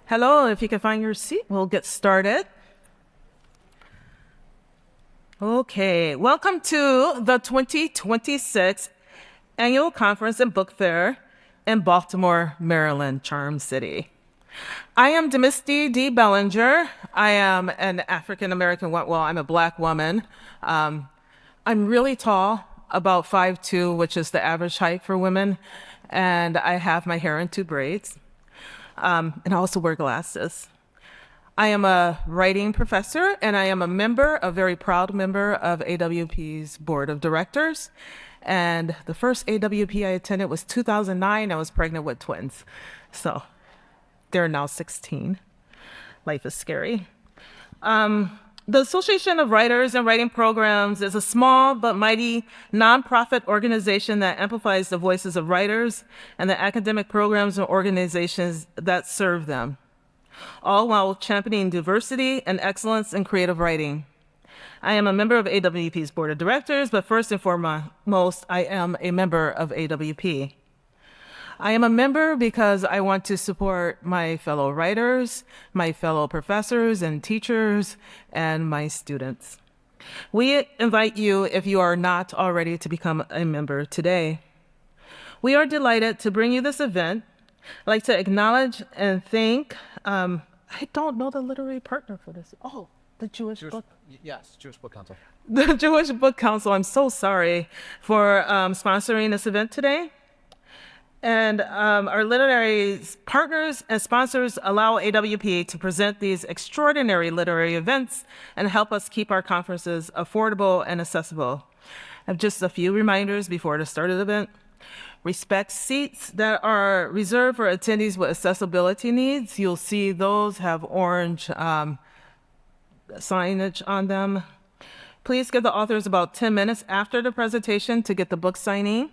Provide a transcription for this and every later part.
Hello, if you can find your seat, we'll get started. Okay, welcome to the 2026 Annual Conference and Book Fair in Baltimore, Maryland, Charm City. I am Demisty D. Bellinger. I am an African-American, I'm a Black woman. I'm really tall, about 5'2", which is the average height for women, and I have my hair in 2 braids. And I also wear glasses. I am a writing professor, and I am a very proud member of AWP's board of directors. And the first AWP I attended was 2009. I was pregnant with twins. So they're now 16. Life is scary. The Association of Writers and Writing Programs is a small but mighty nonprofit organization that amplifies the voices of writers and the academic programs and organizations that serve them, all while championing diversity and excellence in creative writing. I am a member of AWP's board of directors, but first and foremost, I am a member of AWP. I am a member because I want to support my fellow writers, my fellow professors and teachers, and my students. We invite you, if you are not already, to become a member today. We are delighted to bring you this event. I'd like to acknowledge and thank, I don't know the literary partner for this. Oh, the Jewish Book. Yes, Jewish Book Council. The Jewish Book Council, I'm so sorry for sponsoring this event today. And our literary partners and sponsors allow AWP to present these extraordinary literary events and help us keep our conferences affordable and accessible. I have just a few reminders before the start of the event. Respect seats that are reserved for attendees with accessibility needs. You'll see those have orange signage on them. Please give the authors about 10 minutes after the presentation to get the book signing.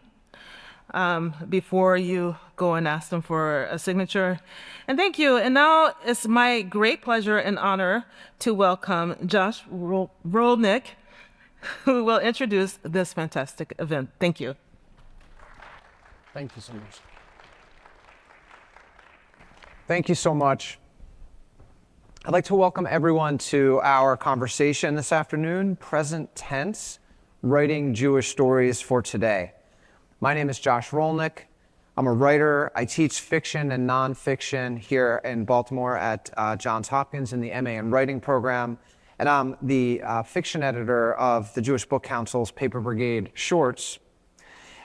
Before you go and ask them for a signature. And thank you. And now it's my great pleasure and honor to welcome Josh Rolnick, who will introduce this fantastic event. Thank you. Thank you so much. Thank you so much. I'd like to welcome everyone to our conversation this afternoon, present tense, writing Jewish stories for today. My name is Josh Rolnick. I'm a writer. I teach fiction and nonfiction here in Baltimore at Johns Hopkins in the MA in Writing program. And I'm the fiction editor of the Jewish Book Council's Paper Brigade Shorts.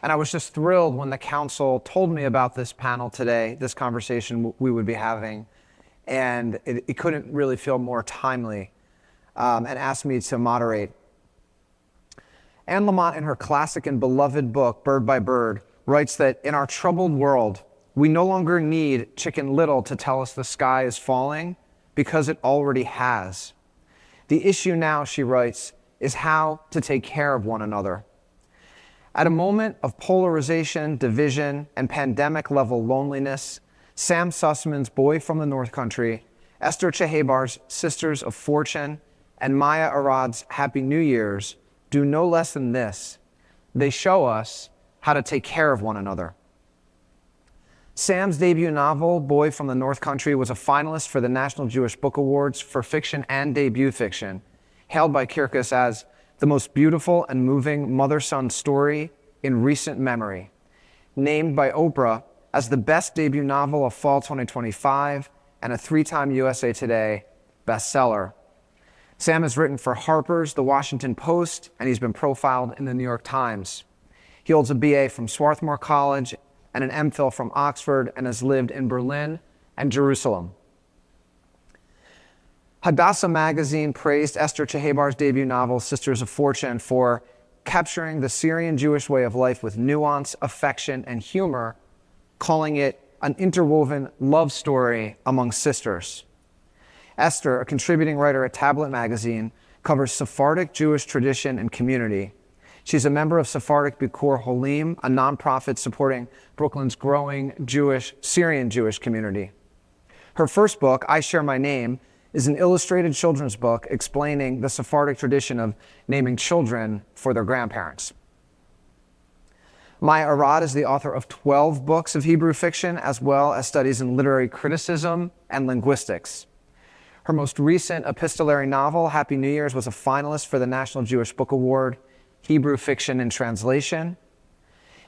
And I was just thrilled when the council told me about this panel today, this conversation we would be having. And it couldn't really feel more timely, and asked me to moderate. Anne Lamott, in her classic and beloved book, Bird by Bird, writes that in our troubled world, we no longer need Chicken Little to tell us the sky is falling, because it already has. The issue now, she writes, is how to take care of one another. At a moment of polarization, division, and pandemic-level loneliness, Sam Sussman's Boy from the North Country, Esther Chehebar's Sisters of Fortune, and Maya Arad's Happy New Year's do no less than this. They show us how to take care of one another. Sam's debut novel, Boy from the North Country, was a finalist for the National Jewish Book Awards for fiction and debut fiction, hailed by Kirkus as the most beautiful and moving mother-son story in recent memory, named by Oprah as the best debut novel of fall 2025 and a 3-time USA Today bestseller. Sam has written for Harper's, The Washington Post, and he's been profiled in the New York Times. He holds a BA from Swarthmore College and an MPhil from Oxford and has lived in Berlin and Jerusalem. Hadassah magazine praised Esther Chehebar's debut novel, Sisters of Fortune, for capturing the Syrian Jewish way of life with nuance, affection, and humor, calling it an interwoven love story among sisters. Esther, a contributing writer at Tablet magazine, covers Sephardic Jewish tradition and community. She's a member of Sephardic Bikur Holim, a nonprofit supporting Brooklyn's growing Syrian Jewish community. Her first book, I Share My Name, is an illustrated children's book explaining the Sephardic tradition of naming children for their grandparents. Maya Arad is the author of 12 books of Hebrew fiction, as well as studies in literary criticism and linguistics. Her most recent epistolary novel, Happy New Year's, was a finalist for the National Jewish Book Award, Hebrew Fiction and Translation.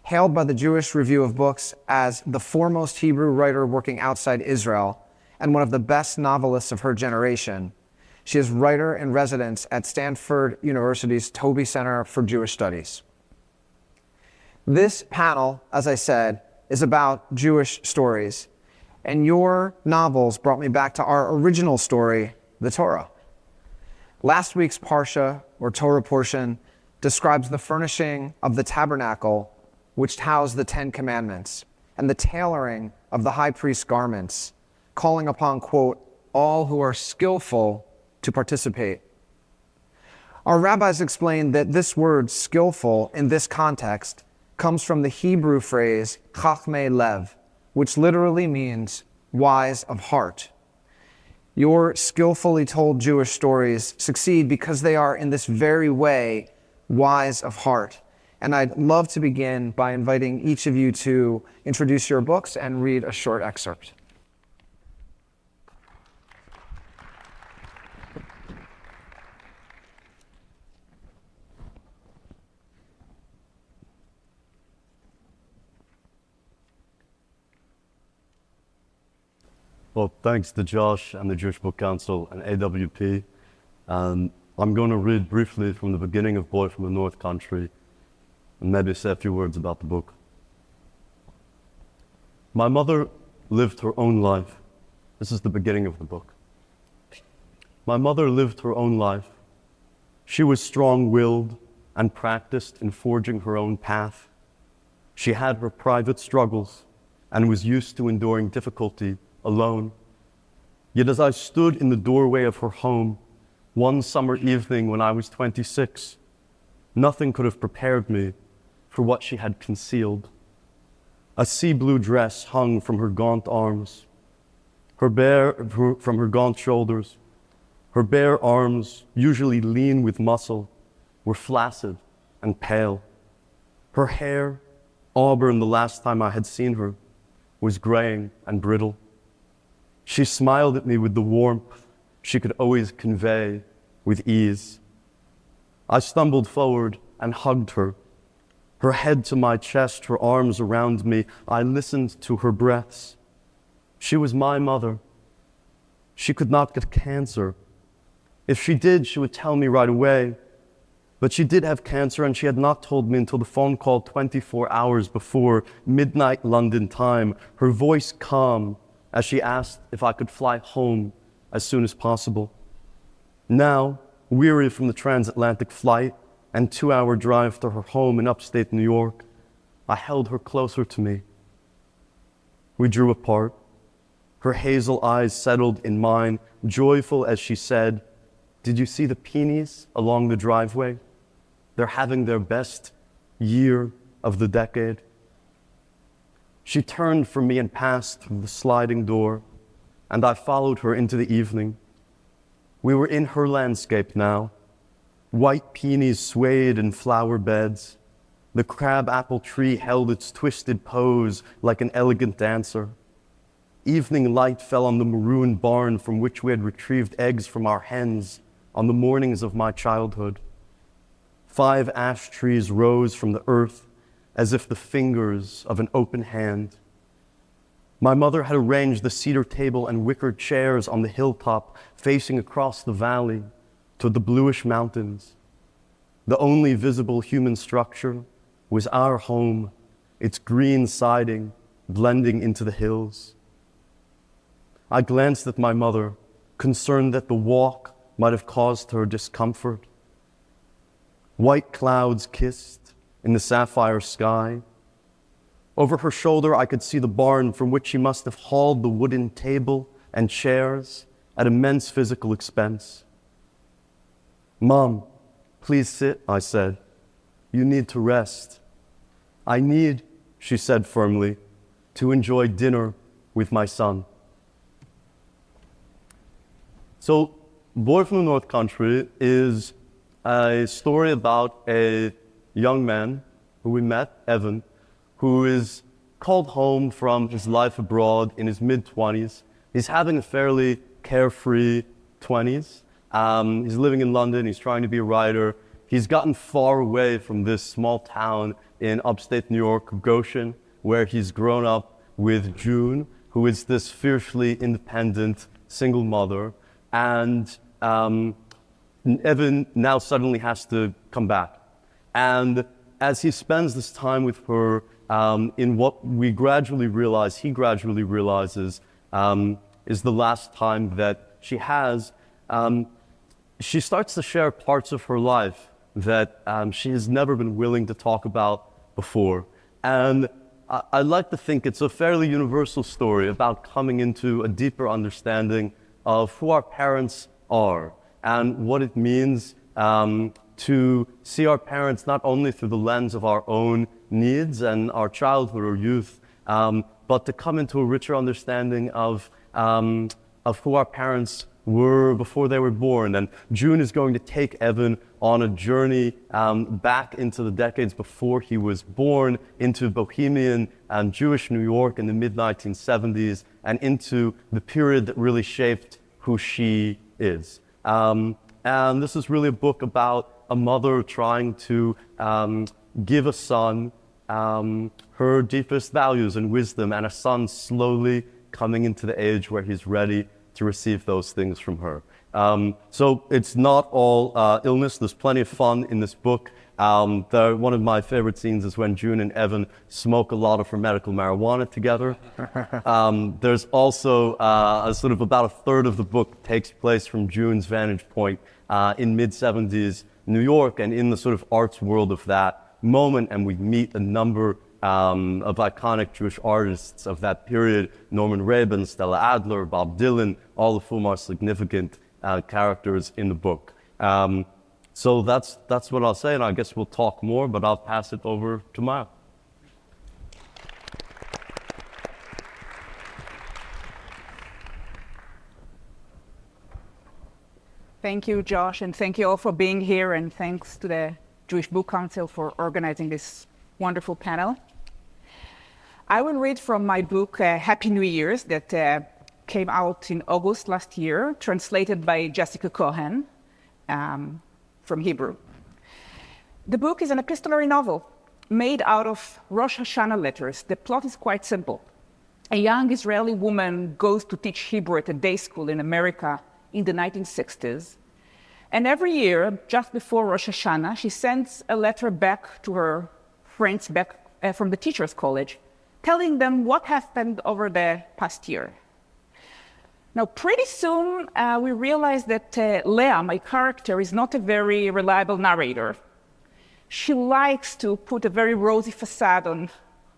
Hailed by the Jewish Review of Books as the foremost Hebrew writer working outside Israel and one of the best novelists of her generation, she is writer in residence at Stanford University's Toby Center for Jewish Studies. This panel, as I said, is about Jewish stories, and your novels brought me back to our original story, the Torah. Last week's Parsha, or Torah portion, describes the furnishing of the tabernacle, which housed the Ten Commandments, and the tailoring of the high priest's garments, calling upon, quote, all who are skillful to participate. Our rabbis explained that this word skillful in this context comes from the Hebrew phrase chachmei lev, which literally means wise of heart. Your skillfully told Jewish stories succeed because they are in this very way wise of heart. And I'd love to begin by inviting each of you to introduce your books and read a short excerpt. Well, thanks to Josh and the Jewish Book Council and AWP. I'm going to read briefly from the beginning of Boy from the North Country and maybe say a few words about the book. My mother lived her own life. This is the beginning of the book. My mother lived her own life. She was strong-willed and practiced in forging her own path. She had her private struggles and was used to enduring difficulty alone. Yet as I stood in the doorway of her home one summer evening when I was 26, nothing could have prepared me for what she had concealed. A sea blue dress hung from her gaunt arms, from her gaunt shoulders. Her bare arms, usually lean with muscle, were flaccid and pale. Her hair, auburn the last time I had seen her, was graying and brittle. She smiled at me with the warmth she could always convey with ease. I stumbled forward and hugged her, her head to my chest, her arms around me. I listened to her breaths. She was my mother. She could not get cancer. If she did, she would tell me right away. But she did have cancer, and she had not told me until the phone call 24 hours before, midnight London time, her voice calm as she asked if I could fly home as soon as possible. Now, weary from the transatlantic flight and 2-hour drive to her home in upstate New York, I held her closer to me. We drew apart. Her hazel eyes settled in mine, joyful as she said, "Did you see the peonies along the driveway? They're having their best year of the decade." She turned from me and passed through the sliding door, and I followed her into the evening. We were in her landscape now. White peonies swayed in flower beds. The crab-apple tree held its twisted pose like an elegant dancer. Evening light fell on the maroon barn from which we had retrieved eggs from our hens on the mornings of my childhood. 5 ash trees rose from the earth as if the fingers of an open hand. My mother had arranged the cedar table and wicker chairs on the hilltop facing across the valley to the bluish mountains. The only visible human structure was our home, its green siding blending into the hills. I glanced at my mother, concerned that the walk might have caused her discomfort. White clouds kissed in the sapphire sky. Over her shoulder, I could see the barn from which she must have hauled the wooden table and chairs at immense physical expense. "Mom, please sit," I said. "You need to rest." "I need," she said firmly, "to enjoy dinner with my son." So, Boy from the North Country is a story about a young man who we met, Evan, who is called home from his life abroad in his mid-20s. He's having a fairly carefree 20s. He's living in London. He's trying to be a writer. He's gotten far away from this small town in upstate New York, Goshen, where he's grown up with June, who is this fiercely independent single mother. And Evan now suddenly has to come back. And as he spends this time with her, in what he gradually realizes, is the last time that she has, she starts to share parts of her life that she has never been willing to talk about before. And I like to think it's a fairly universal story about coming into a deeper understanding of who our parents are and what it means to see our parents not only through the lens of our own needs and our childhood or youth, but to come into a richer understanding of who our parents were before they were born. And June is going to take Evan on a journey back into the decades before he was born, into bohemian Jewish New York in the mid-1970s, and into the period that really shaped who she is. And this is really a book about a mother trying to give a son her deepest values and wisdom, and a son slowly coming into the age where he's ready to receive those things from her. So it's not all illness. There's plenty of fun in this book. One of my favorite scenes is when June and Evan smoke a lot of her medical marijuana together. There's also a sort of about a third of the book takes place from June's vantage point in mid-70s New York and in the sort of arts world of that moment, and we meet a number of iconic Jewish artists of that period: Norman Rabin, Stella Adler, Bob Dylan, all of whom are significant characters in the book. So that's what I'll say, and I guess we'll talk more, but I'll pass it over to Maya. Thank you, Josh, and thank you all for being here, and thanks to the Jewish Book Council for organizing this wonderful panel. I will read from my book, Happy New Year's, that came out in August last year, translated by Jessica Cohen from Hebrew. The book is an epistolary novel made out of Rosh Hashanah letters. The plot is quite simple. A young Israeli woman goes to teach Hebrew at a day school in America in the 1960s. And every year, just before Rosh Hashanah, she sends a letter back to her friends back from the teachers' college, telling them what happened over the past year. Now, pretty soon, we realized that Leah, my character, is not a very reliable narrator. She likes to put a very rosy facade on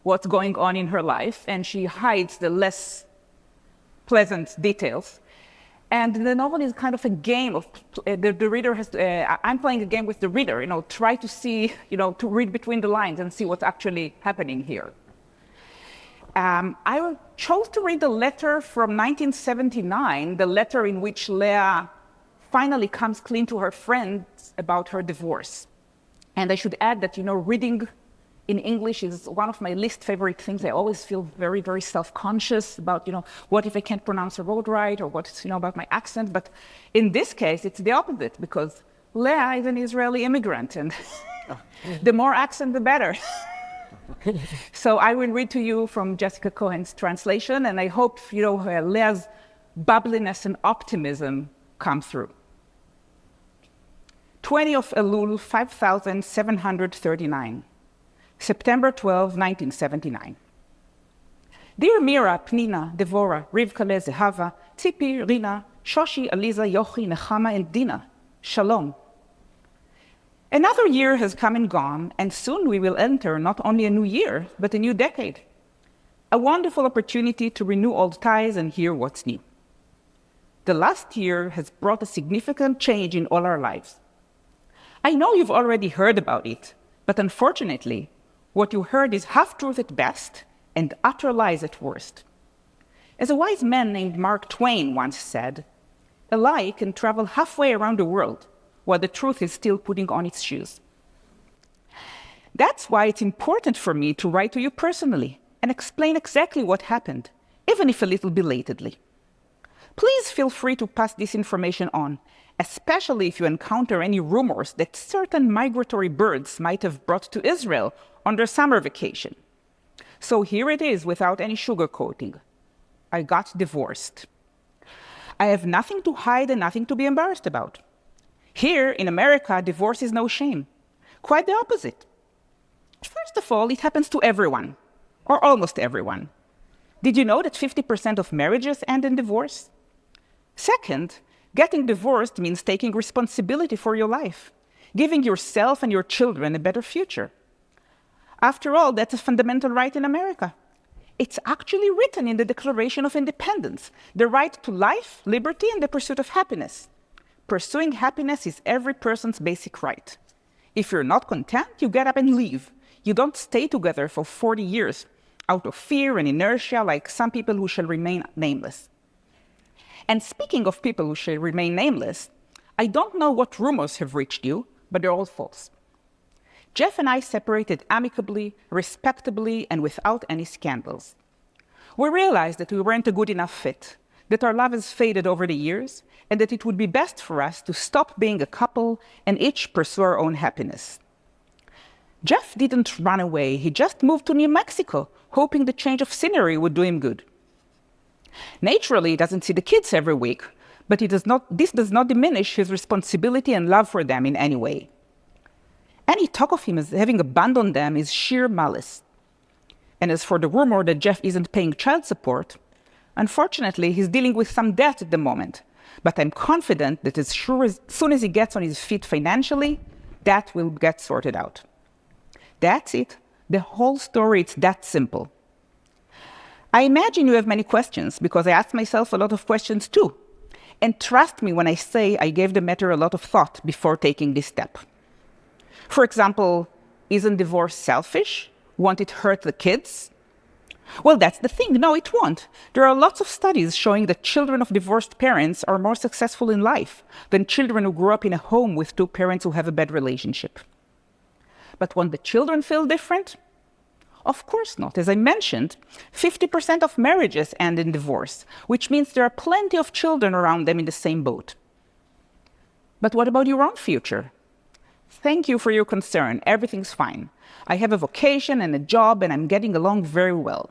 what's going on in her life, and she hides the less pleasant details. And the novel is kind of a game of, the reader has to, I'm playing a game with the reader, try to see, to read between the lines and see what's actually happening here. I chose to read the letter from 1979, the letter in which Leah finally comes clean to her friends about her divorce. And I should add that, reading in English is one of my least favorite things. I always feel very, very self-conscious about, what if I can't pronounce a word right, or what, about my accent. But in this case, it's the opposite, because Leah is an Israeli immigrant, and the more accent, the better. So I will read to you from Jessica Cohen's translation, and I hope, Leah's bubbliness and optimism come through. 20 of Elul, 5739. September 12, 1979. Dear Mira, Pnina, Devorah, Rivka, Zehava, Tzipi, Rina, Shoshi, Aliza, Yochi, Nechama, and Dina, Shalom. Another year has come and gone, and soon we will enter not only a new year, but a new decade. A wonderful opportunity to renew old ties and hear what's new. The last year has brought a significant change in all our lives. I know you've already heard about it, but unfortunately, what you heard is half-truth at best and utter lies at worst. As a wise man named Mark Twain once said, a lie can travel halfway around the world while the truth is still putting on its shoes. That's why it's important for me to write to you personally and explain exactly what happened, even if a little belatedly. Please feel free to pass this information on, especially if you encounter any rumors that certain migratory birds might have brought to Israel on their summer vacation. So here it is without any sugarcoating. I got divorced. I have nothing to hide and nothing to be embarrassed about. Here in America, divorce is no shame. Quite the opposite. First of all, it happens to everyone, or almost everyone. Did you know that 50% of marriages end in divorce? Second, getting divorced means taking responsibility for your life, giving yourself and your children a better future. After all, that's a fundamental right in America. It's actually written in the Declaration of Independence, the right to life, liberty, and the pursuit of happiness. Pursuing happiness is every person's basic right. If you're not content, you get up and leave. You don't stay together for 40 years out of fear and inertia like some people who shall remain nameless. And speaking of people who shall remain nameless, I don't know what rumors have reached you, but they're all false. Jeff and I separated amicably, respectably, and without any scandals. We realized that we weren't a good enough fit, that our love has faded over the years, and that it would be best for us to stop being a couple and each pursue our own happiness. Jeff didn't run away. He just moved to New Mexico, hoping the change of scenery would do him good. Naturally, he doesn't see the kids every week, but this does not diminish his responsibility and love for them in any way. Any talk of him as having abandoned them is sheer malice. And as for the rumor that Jeff isn't paying child support, unfortunately, he's dealing with some debt at the moment. But I'm confident that as soon as he gets on his feet financially, that will get sorted out. That's it. The whole story, it's that simple. I imagine you have many questions, because I asked myself a lot of questions too. And trust me when I say I gave the matter a lot of thought before taking this step. For example, isn't divorce selfish? Won't it hurt the kids? Well, that's the thing. No, it won't. There are lots of studies showing that children of divorced parents are more successful in life than children who grew up in a home with two parents who have a bad relationship. But won't the children feel different? Of course not. As I mentioned, 50% of marriages end in divorce, which means there are plenty of children around them in the same boat. But what about your own future? Thank you for your concern. Everything's fine. I have a vocation and a job, and I'm getting along very well.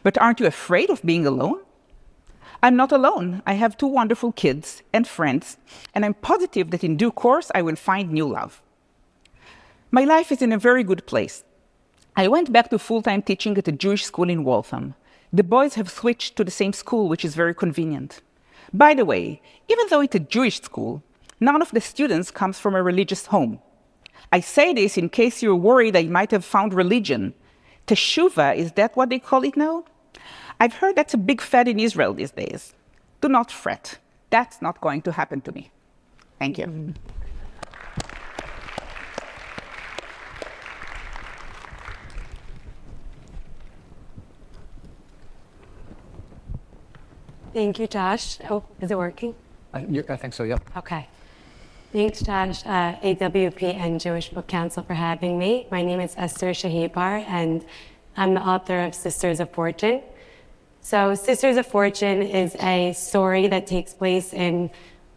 But aren't you afraid of being alone? I'm not alone. I have two wonderful kids and friends, and I'm positive that in due course I will find new love. My life is in a very good place. I went back to full-time teaching at a Jewish school in Waltham. The boys have switched to the same school, which is very convenient. By the way, even though it's a Jewish school, none of the students comes from a religious home. I say this in case you're worried I might have found religion. Teshuvah, is that what they call it now? I've heard that's a big fad in Israel these days. Do not fret. That's not going to happen to me. Thank you. Thank you, Josh. Oh, is it working? I think so, yep. Okay. Thanks, Josh, AWP and Jewish Book Council for having me. My name is Esther Chehebar, and I'm the author of Sisters of Fortune. So Sisters of Fortune is a story that takes place in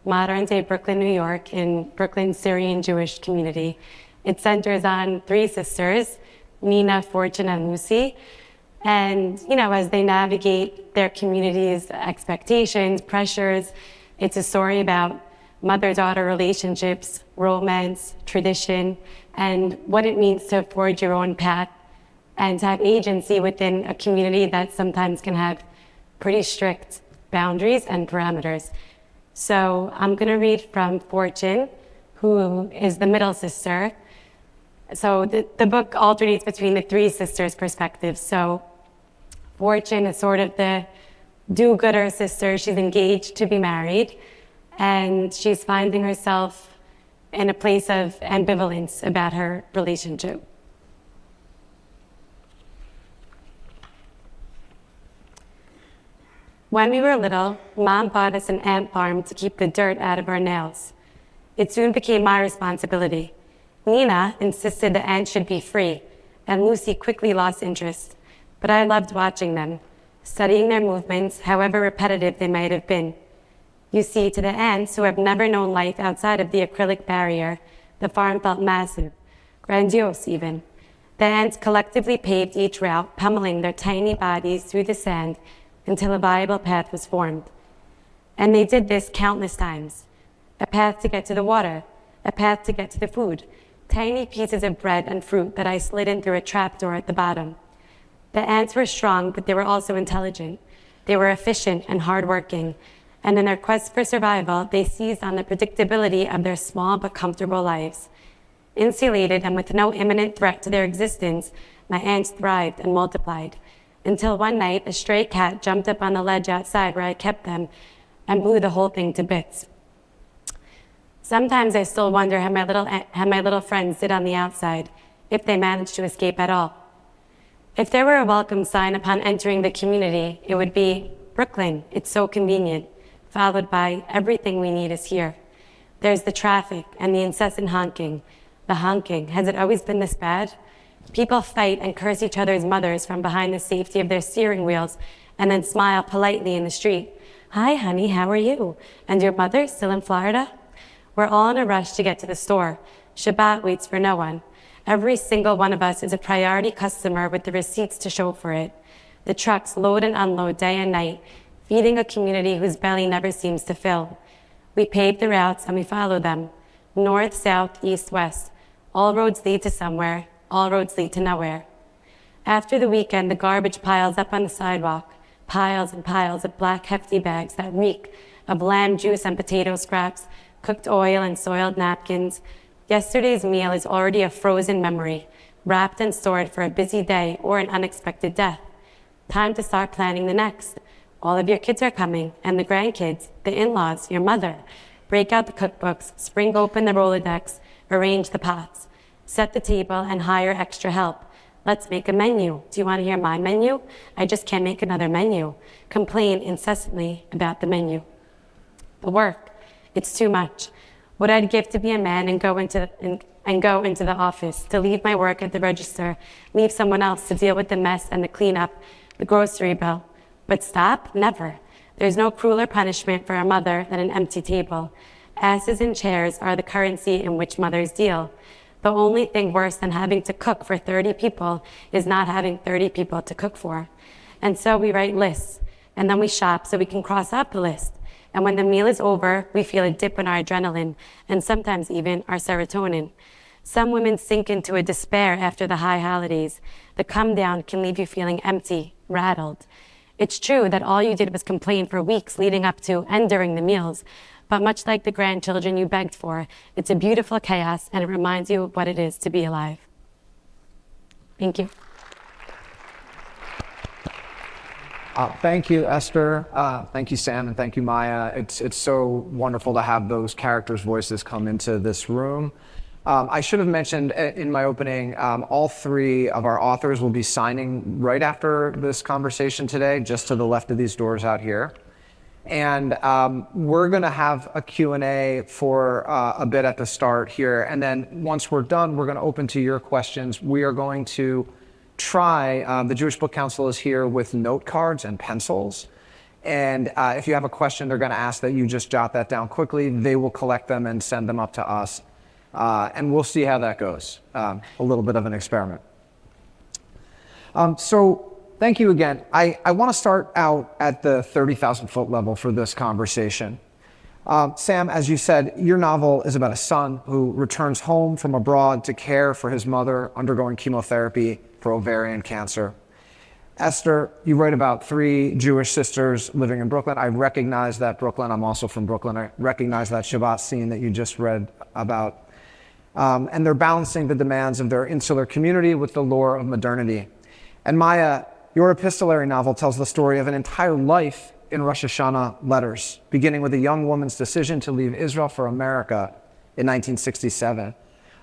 modern-day Brooklyn, New York, in Brooklyn Syrian Jewish community. It centers on three sisters, Nina, Fortune, and Lucy. And, as they navigate their community's expectations, pressures, it's a story about mother-daughter relationships, romance, tradition, and what it means to forge your own path and to have agency within a community that sometimes can have pretty strict boundaries and parameters. So I'm going to read from Fortune, who is the middle sister. So the book alternates between the three sisters' perspectives. So Fortune is sort of the do-gooder sister. She's engaged to be married, and she's finding herself in a place of ambivalence about her relationship. When we were little, Mom bought us an ant farm to keep the dirt out of our nails. It soon became my responsibility. Nina insisted the ants should be free, and Lucy quickly lost interest. But I loved watching them, studying their movements, however repetitive they might have been. You see, to the ants who have never known life outside of the acrylic barrier, the farm felt massive, grandiose even. The ants collectively paved each route, pummeling their tiny bodies through the sand until a viable path was formed. And they did this countless times. A path to get to the water, a path to get to the food, tiny pieces of bread and fruit that I slid in through a trapdoor at the bottom. The ants were strong, but they were also intelligent. They were efficient and hardworking, and in their quest for survival, they seized on the predictability of their small but comfortable lives. Insulated and with no imminent threat to their existence, my ants thrived and multiplied, until one night a stray cat jumped up on the ledge outside where I kept them and blew the whole thing to bits. Sometimes I still wonder how my little friends did on the outside, if they managed to escape at all. If there were a welcome sign upon entering the community, it would be, "Brooklyn, it's so convenient," followed by, "Everything we need is here." There's the traffic and the incessant honking. The honking, has it always been this bad? People fight and curse each other's mothers from behind the safety of their steering wheels and then smile politely in the street. "Hi, honey, how are you? And your mother still in Florida?" We're all in a rush to get to the store. Shabbat waits for no one. Every single one of us is a priority customer with the receipts to show for it. The trucks load and unload day and night, feeding a community whose belly never seems to fill. We pave the routes and we follow them. North, south, east, west. All roads lead to somewhere. All roads lead to nowhere. After the weekend, the garbage piles up on the sidewalk. Piles and piles of black hefty bags that reek of lamb juice and potato scraps, cooked oil and soiled napkins. Yesterday's meal is already a frozen memory, wrapped and stored for a busy day or an unexpected death. Time to start planning the next. All of your kids are coming, and the grandkids, the in-laws, your mother. Break out the cookbooks, spring open the Rolodex, arrange the pots. Set the table and hire extra help. Let's make a menu. Do you want to hear my menu? I just can't make another menu. Complain incessantly about the menu. The work. It's too much. What I'd give to be a man and go into the office, to leave my work at the register, leave someone else to deal with the mess and the cleanup, the grocery bill. But stop? Never. There's no crueler punishment for a mother than an empty table. Asses and chairs are the currency in which mothers deal. The only thing worse than having to cook for 30 people is not having 30 people to cook for. And so we write lists, and then we shop so we can cross off the list. And when the meal is over, we feel a dip in our adrenaline, and sometimes even our serotonin. Some women sink into a despair after the high holidays. The come down can leave you feeling empty, rattled. It's true that all you did was complain for weeks leading up to and during the meals, but much like the grandchildren you begged for, it's a beautiful chaos, and it reminds you of what it is to be alive. Thank you. Thank you, Esther. Thank you, Sam, and thank you, Maya. It's so wonderful to have those characters' voices come into this room. I should have mentioned in my opening, all three of our authors will be signing right after this conversation today, just to the left of these doors out here. And we're going to have a Q&A for a bit at the start here. And then once we're done, we're going to open to your questions. We are going to try, the Jewish Book Council is here with note cards and pencils. And if you have a question, they're going to ask that you just jot that down quickly. They will collect them and send them up to us. And we'll see how that goes. A little bit of an experiment. So thank you again. I want to start out at the 30,000 foot level for this conversation. Sam, as you said, your novel is about a son who returns home from abroad to care for his mother undergoing chemotherapy for ovarian cancer. Esther, you write about three Jewish sisters living in Brooklyn. I recognize that Brooklyn. I'm also from Brooklyn. I recognize that Shabbat scene that you just read about. And they're balancing the demands of their insular community with the lure of modernity. And Maya, your epistolary novel tells the story of an entire life in Rosh Hashanah letters, beginning with a young woman's decision to leave Israel for America in 1967.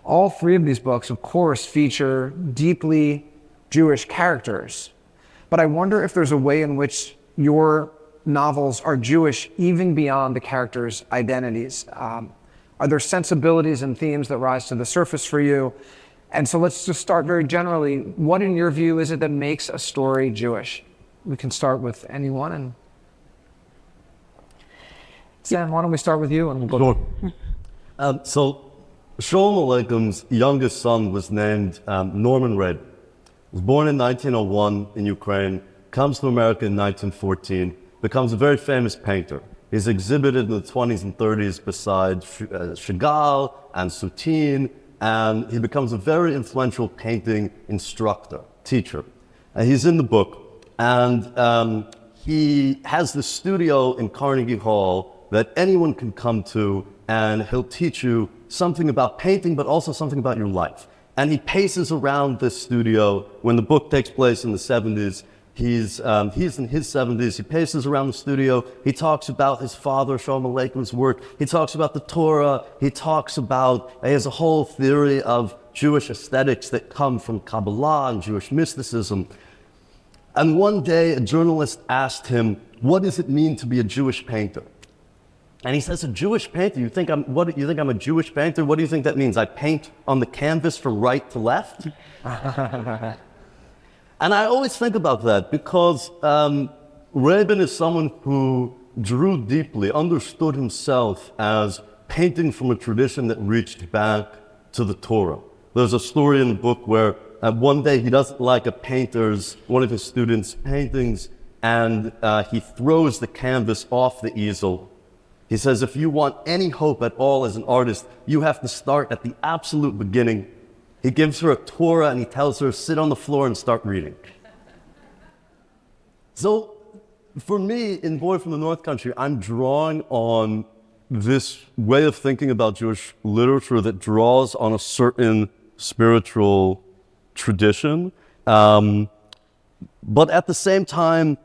All three of these books, of course, feature deeply Jewish characters. But I wonder if there's a way in which your novels are Jewish even beyond the characters' identities. Are there sensibilities and themes that rise to the surface for you? And so let's just start very generally. What, in your view, is it that makes a story Jewish? We can start with anyone. And Sam, why don't we start with you? And we'll go. Sure. So Shalom Aleicham's youngest son was named Norman Red. He was born in 1901 in Ukraine, comes to America in 1914, becomes a very famous painter. He's exhibited in the 20s and 30s beside Chagall and Soutine, and he becomes a very influential painting instructor, teacher. He's in the book, and he has this studio in Carnegie Hall that anyone can come to, and he'll teach you something about painting, but also something about your life. And he paces around this studio. When the book takes place in the 70s, he's in his 70s. He paces around the studio. He talks about his father, Shalom Aleicham's work. He talks about the Torah. He has a whole theory of Jewish aesthetics that come from Kabbalah and Jewish mysticism. And one day, a journalist asked him, what does it mean to be a Jewish painter? And he says, a Jewish painter? You think I'm a Jewish painter? What do you think that means? I paint on the canvas from right to left? And I always think about that because Rabin is someone who drew deeply, understood himself as painting from a tradition that reached back to the Torah. There's a story in the book where one day he doesn't like one of his students' paintings, and he throws the canvas off the easel. He says, if you want any hope at all as an artist, you have to start at the absolute beginning. He gives her a Torah and he tells her, sit on the floor and start reading. So for me, in Boy from the North Country, I'm drawing on this way of thinking about Jewish literature that draws on a certain spiritual tradition. But at the same time,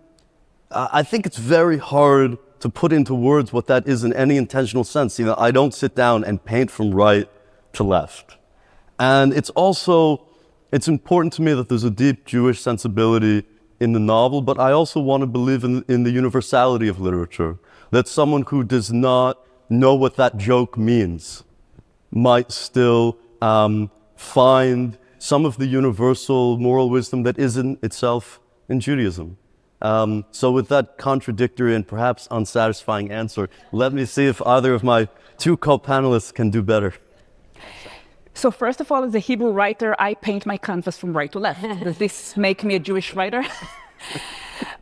I think it's very hard to put into words what that is in any intentional sense. You know, I don't sit down and paint from right to left. And it's important to me that there's a deep Jewish sensibility in the novel, but I also want to believe in the universality of literature, that someone who does not know what that joke means might still find some of the universal moral wisdom that isn't itself in Judaism. So with that contradictory and perhaps unsatisfying answer, let me see if either of my two co-panelists can do better. So first of all, as a Hebrew writer, I paint my canvas from right to left. Does this make me a Jewish writer?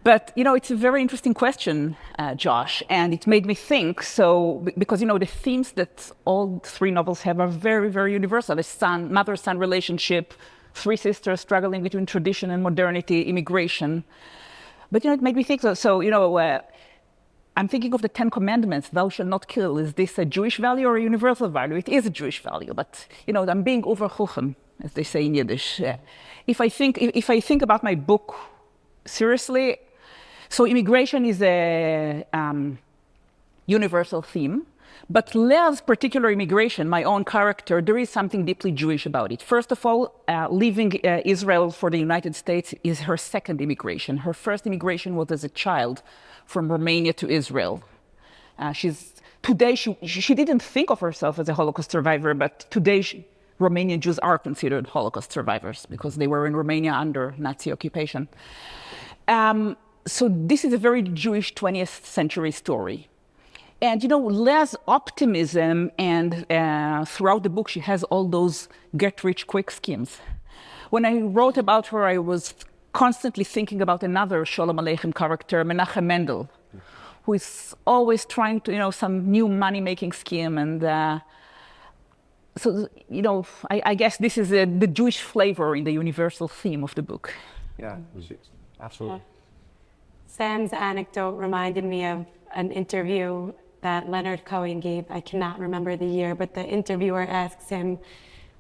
But, it's a very interesting question, Josh, and it made me think. So, because, the themes that all three novels have are very, very universal. A mother-son relationship, three sisters struggling between tradition and modernity, immigration. But, it made me think, I'm thinking of the 10 Commandments, thou shalt not kill. Is this a Jewish value or a universal value? It is a Jewish value, but, I'm being overchuchem, as they say in Yiddish. If I think about my book seriously, so immigration is a universal theme, but Leah's particular immigration, my own character, there is something deeply Jewish about it. First of all, leaving Israel for the United States is her second immigration. Her first immigration was as a child from Romania to Israel. Today, she didn't think of herself as a Holocaust survivor, but today Romanian Jews are considered Holocaust survivors because they were in Romania under Nazi occupation. So this is a very Jewish 20th century story. And, Leah's optimism, and throughout the book, she has all those get-rich-quick schemes. When I wrote about her, I was constantly thinking about another Shalom Aleichem character, Menachem Mendel, who is always trying to, some new money-making scheme. And so, I guess this is the Jewish flavor in the universal theme of the book. Yeah, absolutely. Sam's anecdote reminded me of an interview that Leonard Cohen gave. I cannot remember the year, but the interviewer asks him,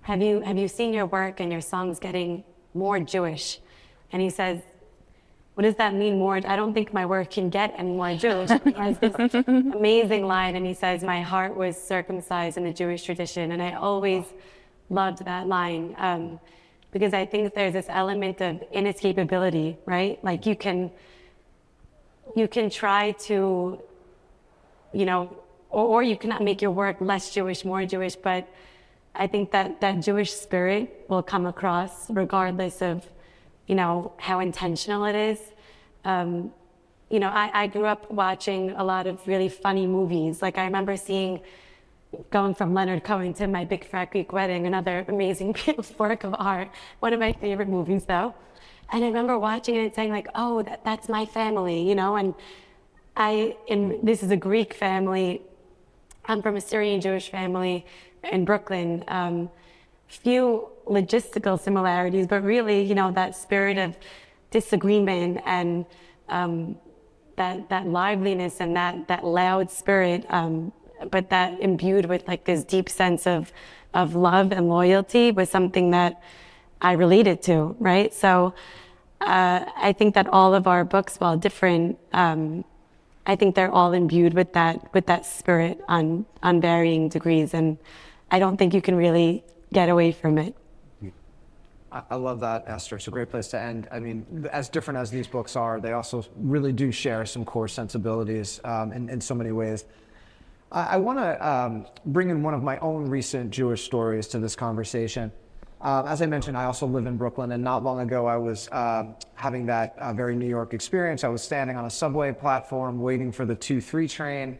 have you seen your work and your songs getting more Jewish? And he says, what does that mean, more? I don't think my work can get any more Jewish. He has this amazing line, and he says, my heart was circumcised in the Jewish tradition. And I always loved that line because I think there's this element of inescapability, right? Like you can try to, or you cannot make your work less Jewish, more Jewish, but I think that Jewish spirit will come across regardless of, how intentional it is. I grew up watching a lot of really funny movies. Like I remember going from Leonard Cohen to My Big Fat Greek Wedding, another amazing work of art, one of my favorite movies though. And I remember watching it and saying like, oh, that's my family, and this is a Greek family. I'm from a Syrian Jewish family in Brooklyn. Few logistical similarities, but really, that spirit of disagreement and that liveliness and that loud spirit, but that imbued with like this deep sense of love and loyalty was something that I related to, right? So I think that all of our books, while different, I think they're all imbued with that spirit on varying degrees, and I don't think you can really get away from it. I love that, Esther. It's a great place to end. I mean, as different as these books are, they also really do share some core sensibilities in so many ways. I want to bring in one of my own recent Jewish stories to this conversation. As I mentioned, I also live in Brooklyn, and not long ago I was having that very New York experience. I was standing on a subway platform waiting for the 2-3 train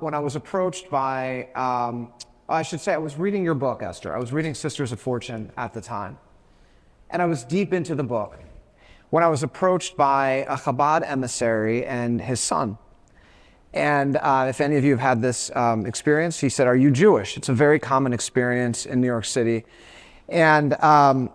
when I was approached by, I should say, I was reading your book, Esther. I was reading Sisters of Fortune at the time, and I was deep into the book when I was approached by a Chabad emissary and his son. And if any of you have had this experience, he said, "Are you Jewish?" It's a very common experience in New York City. And one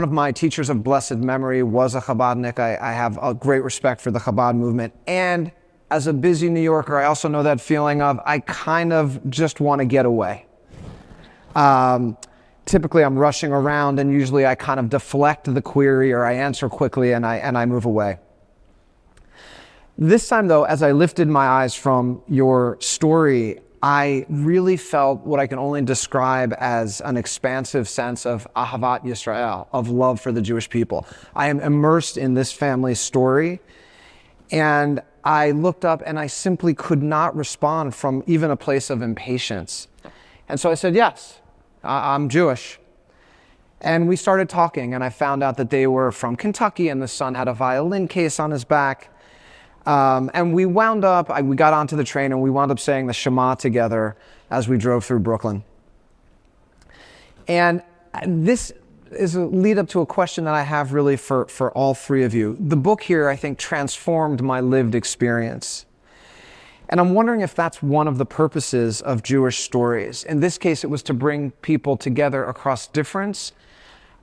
of my teachers of blessed memory was a Chabadnik. I have a great respect for the Chabad movement. And as a busy New Yorker, I also know that feeling of I kind of just want to get away. Typically, I'm rushing around, and usually I kind of deflect the query or I answer quickly and I move away. This time, though, as I lifted my eyes from your story, I really felt what I can only describe as an expansive sense of Ahavat Yisrael, of love for the Jewish people. I am immersed in this family's story, and I looked up and I simply could not respond from even a place of impatience. And so I said, yes, I'm Jewish. And we started talking, and I found out that they were from Kentucky, and the son had a violin case on his back. And we got onto the train and we wound up saying the Shema together as we drove through Brooklyn. And this is a lead up to a question that I have really for all three of you. The book here, I think, transformed my lived experience. And I'm wondering if that's one of the purposes of Jewish stories. In this case, it was to bring people together across difference,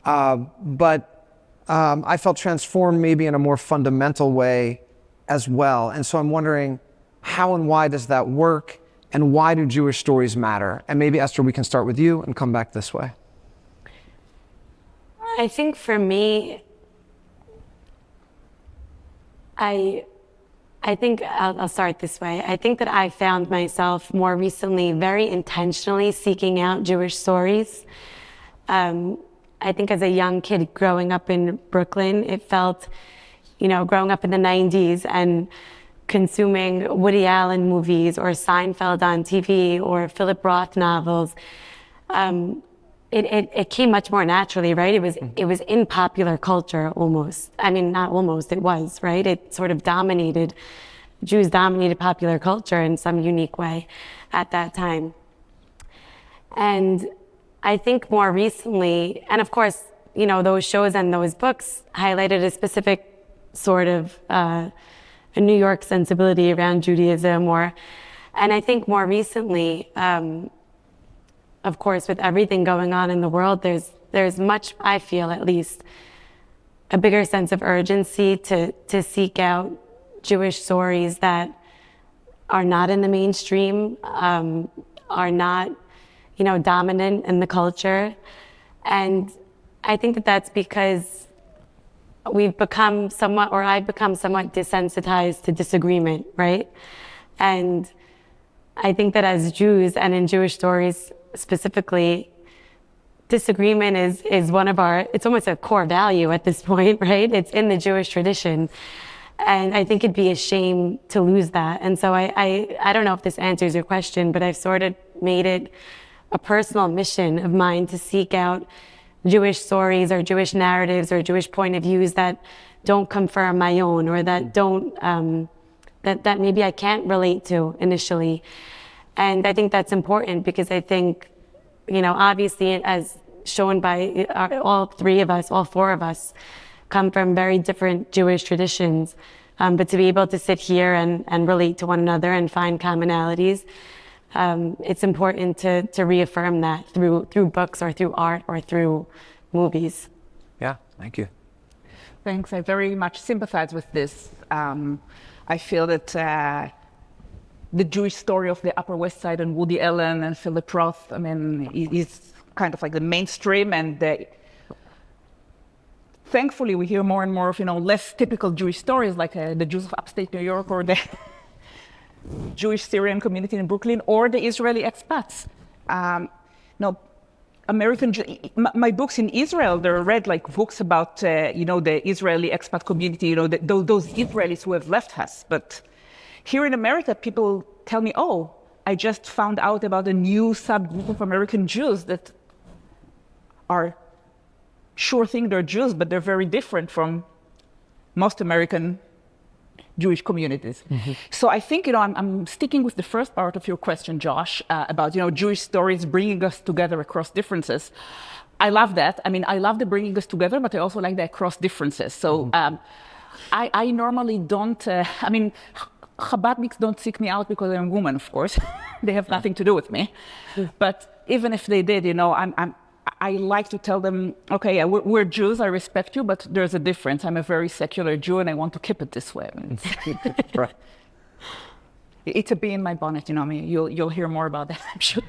but I felt transformed maybe in a more fundamental way as well. And so I'm wondering, how and why does that work? And why do Jewish stories matter? And maybe, Esther, we can start with you and come back this way. I think for me, I think I'll start this way. I think that I found myself more recently very intentionally seeking out Jewish stories. I think as a young kid growing up in Brooklyn, it felt, growing up in the 90s and consuming Woody Allen movies or Seinfeld on TV or Philip Roth novels, it came much more naturally, right? It was in popular culture almost. I mean, not almost, it was, right? It sort of Jews dominated popular culture in some unique way at that time. And I think more recently, and of course, those shows and those books highlighted a specific sort of a New York sensibility around Judaism, and I think more recently, of course, with everything going on in the world, there's much, I feel at least, a bigger sense of urgency to seek out Jewish stories that are not in the mainstream, are not, dominant in the culture. And I think that that's because I've become somewhat desensitized to disagreement, right? And I think that as Jews and in Jewish stories specifically, disagreement is one of it's almost a core value at this point, right? It's in the Jewish tradition. And I think it'd be a shame to lose that. And so I don't know if this answers your question, but I've sort of made it a personal mission of mine to seek out Jewish stories or Jewish narratives or Jewish point of views that don't confirm my own, or that don't, that maybe I can't relate to initially. And I think that's important because I think, obviously, as shown by all three of us, all four of us, come from very different Jewish traditions. But to be able to sit here and relate to one another and find commonalities, it's important to reaffirm that through books or through art or through movies. Yeah, thank you. Thanks. I very much sympathize with this. I feel that the Jewish story of the Upper West Side and Woody Allen and Philip Roth, is kind of like the mainstream, and thankfully we hear more and more of less typical Jewish stories, like the Jews of upstate New York, or the Jewish Syrian community in Brooklyn, or the Israeli expats. My books in Israel, they're read like books about the Israeli expat community, those Israelis who have left us. But here in America, people tell me, "Oh, I just found out about a new subgroup of American Jews that are sure think they're Jews, but they're very different from most American Jewish communities." Mm-hmm. So I think, I'm sticking with the first part of your question, Josh, about, Jewish stories bringing us together across differences. I love that. I love the bringing us together, but I also like the across differences. So I normally don't, Chabadniks don't seek me out because I'm a woman, of course. They have nothing to do with me. But even if they did, I like to tell them, okay, yeah, we're Jews, I respect you, but there's a difference. I'm a very secular Jew, and I want to keep it this way. Right. It's a bee in my bonnet, you'll hear more about that, I'm sure.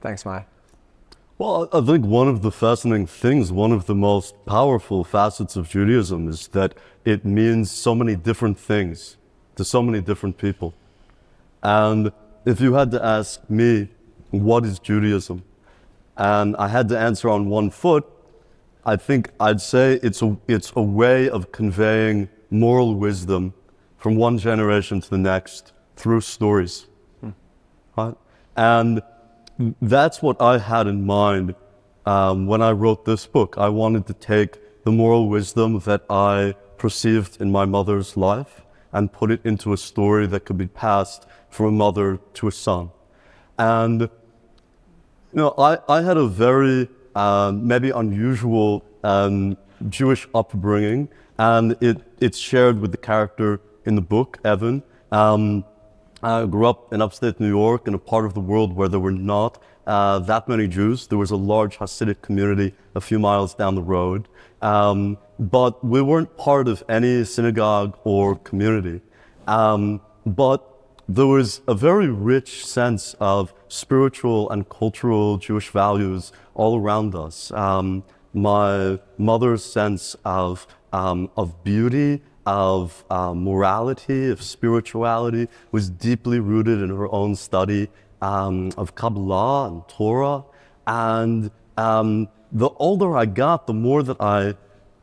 Thanks, Maya. Well, I think one of the fascinating things, one of the most powerful facets of Judaism is that it means so many different things to so many different people. And if you had to ask me, what is Judaism? And I had to answer on one foot, I think I'd say it's a way of conveying moral wisdom from one generation to the next through stories. Right? And that's what I had in mind when I wrote this book. I wanted to take the moral wisdom that I perceived in my mother's life and put it into a story that could be passed from a mother to a son. And I had a very maybe unusual Jewish upbringing, and it's shared with the character in the book, Evan. I grew up in upstate New York in a part of the world where there were not that many Jews. There was a large Hasidic community a few miles down the road, but we weren't part of any synagogue or community. But there was a very rich sense of spiritual and cultural Jewish values all around us. My mother's sense of beauty, of morality, of spirituality was deeply rooted in her own study of Kabbalah and Torah. And the older I got, the more that I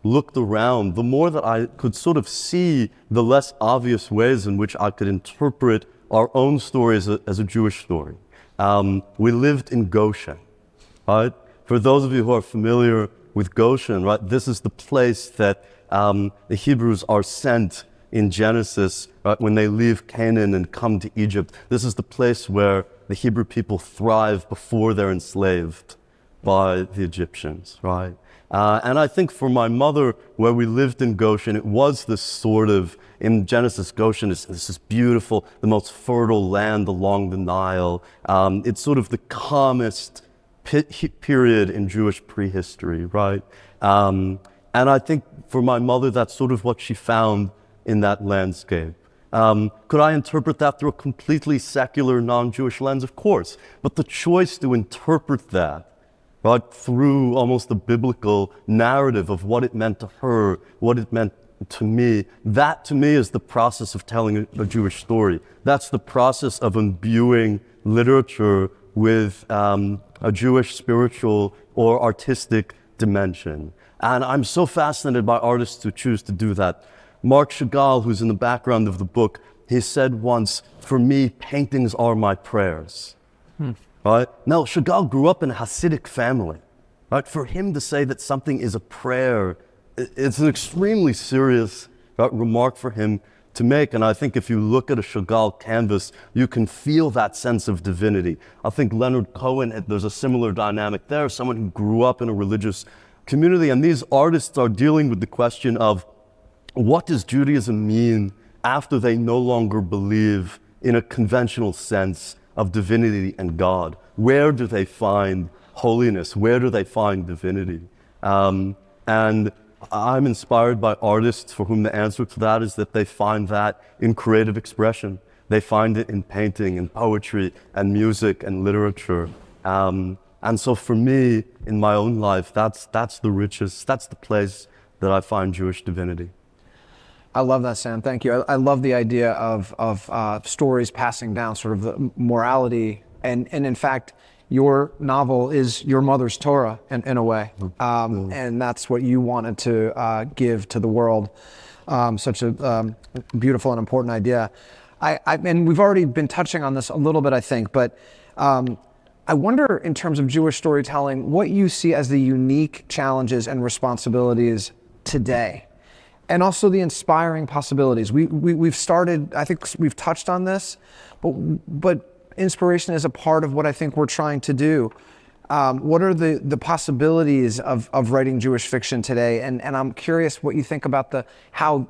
looked around, the more that I could sort of see the less obvious ways in which I could interpret our own story as a Jewish story. We lived in Goshen, right? For those of you who are familiar with Goshen, right, this is the place that the Hebrews are sent in Genesis, right, when they leave Canaan and come to Egypt. This is the place where the Hebrew people thrive before they're enslaved by the Egyptians, right? And I think for my mother, where we lived in Goshen, it was this sort of, in Genesis, Goshen is this beautiful, the most fertile land along the Nile. It's sort of the calmest period in Jewish prehistory, right? And I think for my mother, that's sort of what she found in that landscape. Could I interpret that through a completely secular, non-Jewish lens? Of course. But the choice to interpret that, right, through almost a biblical narrative of what it meant to her, what it meant to me, that to me is the process of telling a Jewish story. That's the process of imbuing literature with a Jewish spiritual or artistic dimension. And I'm so fascinated by artists who choose to do that. Marc Chagall, who's in the background of the book, he said once, "For me, paintings are my prayers." Right? Now, Chagall grew up in a Hasidic family. Right? For him to say that something is a prayer, it's an extremely serious remark for him to make. And I think if you look at a Chagall canvas, you can feel that sense of divinity. I think Leonard Cohen, there's a similar dynamic there, someone who grew up in a religious community. And these artists are dealing with the question of, what does Judaism mean after they no longer believe in a conventional sense of divinity and God? Where do they find holiness? Where do they find divinity? And I'm inspired by artists for whom the answer to that is that they find that in creative expression. They find it in painting and poetry and music and literature. And so for me, in my own life, that's the richest, that's the place that I find Jewish divinity. I love that, Sam. Thank you. I love the idea of stories passing down sort of the morality. And in fact, your novel is your mother's Torah in a way. And that's what you wanted to give to the world. Such a beautiful and important idea. And we've already been touching on this a little bit, I think, but I wonder, in terms of Jewish storytelling, what you see as the unique challenges and responsibilities today, and also the inspiring possibilities. We've started, I think we've touched on this, but inspiration is a part of what I think we're trying to do. What are the possibilities of writing Jewish fiction today? And I'm curious what you think about how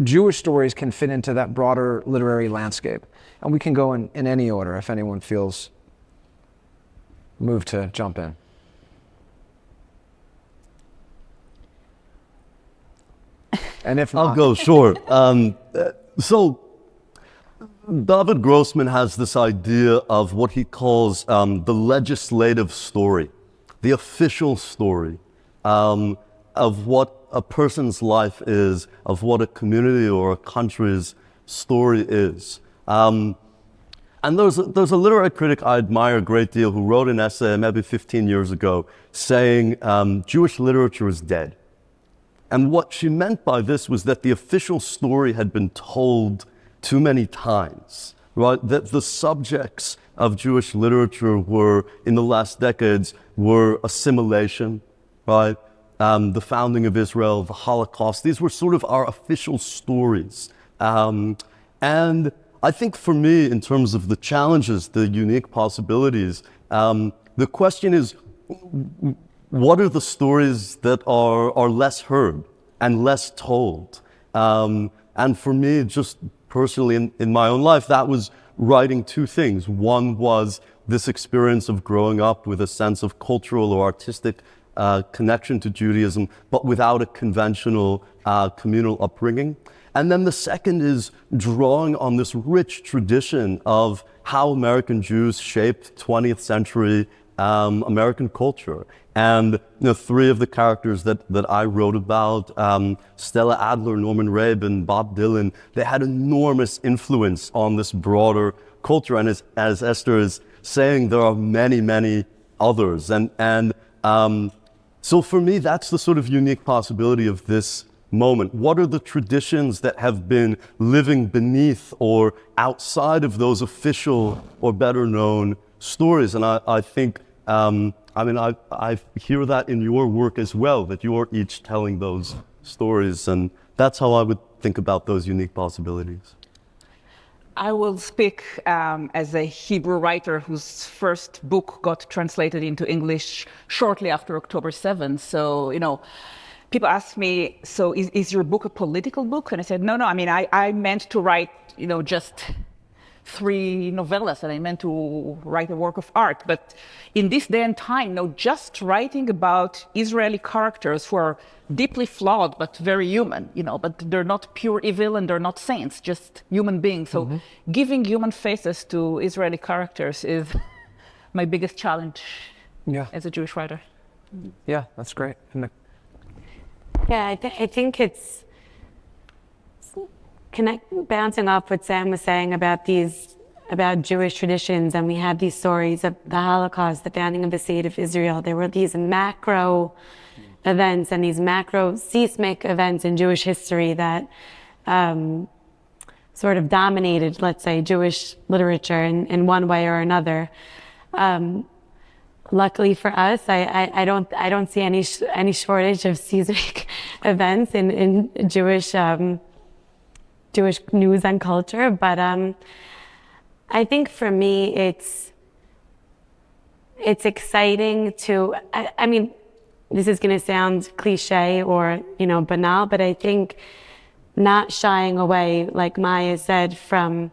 Jewish stories can fit into that broader literary landscape. And we can go in any order if anyone feels moved to jump in. And if not, I'll go, sure. So David Grossman has this idea of what he calls the legislative story, the official story of what a person's life is, of what a community or a country's story is. And there's a literary critic I admire a great deal who wrote an essay maybe 15 years ago saying Jewish literature is dead. And what she meant by this was that the official story had been told too many times, right? That the subjects of Jewish literature were, in the last decades, were assimilation, right? The founding of Israel, the Holocaust. These were sort of our official stories. And I think for me, in terms of the challenges, the unique possibilities, the question is, what are the stories that are less heard and less told? And for me, just personally in my own life, that was writing two things. One was this experience of growing up with a sense of cultural or artistic connection to Judaism, but without a conventional communal upbringing. And then the second is drawing on this rich tradition of how American Jews shaped 20th century American culture. And three of the characters that I wrote about, Stella Adler, Norman Rabin, Bob Dylan, they had enormous influence on this broader culture. And as Esther is saying, there are many, many others. And so for me, that's the sort of unique possibility of this moment. What are the traditions that have been living beneath or outside of those official or better known stories? And I think, I hear that in your work as well, that you are each telling those stories. And that's how I would think about those unique possibilities. I will speak as a Hebrew writer whose first book got translated into English shortly after October 7th. So, people ask me, so is your book a political book? And I said, no, I meant to write, just 3 novellas, and I meant to write a work of art. But in this day and time, just writing about Israeli characters who are deeply flawed but very human, but they're not pure evil and they're not saints, just human beings. So giving human faces to Israeli characters is my biggest challenge as a Jewish writer. Yeah, that's great. Yeah, I think it's bouncing off what Sam was saying about Jewish traditions, and we have these stories of the Holocaust, the founding of the state of Israel. There were these macro events and these macro seismic events in Jewish history that sort of dominated, let's say, Jewish literature in one way or another. Luckily for us, I don't see any shortage of seismic events in Jewish news and culture. But I think for me, it's exciting to. I mean, this is going to sound cliche or banal, but I think not shying away, like Maya said, from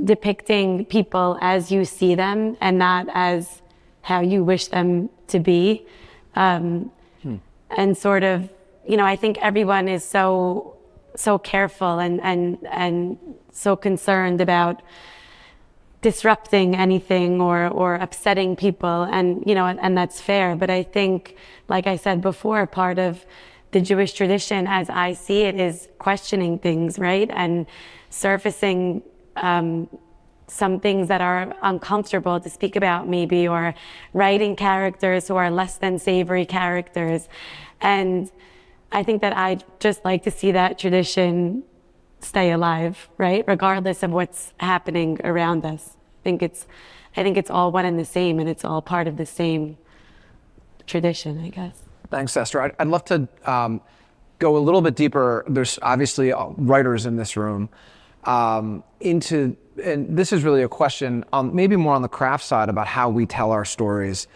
depicting people as you see them and not as how you wish them to be. And sort of, I think everyone is so careful and so concerned about disrupting anything or upsetting people, and that's fair. But I think, like I said before, part of the Jewish tradition, as I see it, is questioning things, right? And surfacing some things that are uncomfortable to speak about, maybe, or writing characters who are less than savory characters. And I think that I'd just like to see that tradition stay alive, right? Regardless of what's happening around us. I think it's all one and the same, and it's all part of the same tradition, I guess. Thanks, Esther. I'd love to go a little bit deeper. There's obviously writers in this room and this is really a question maybe more on the craft side about how we tell our stories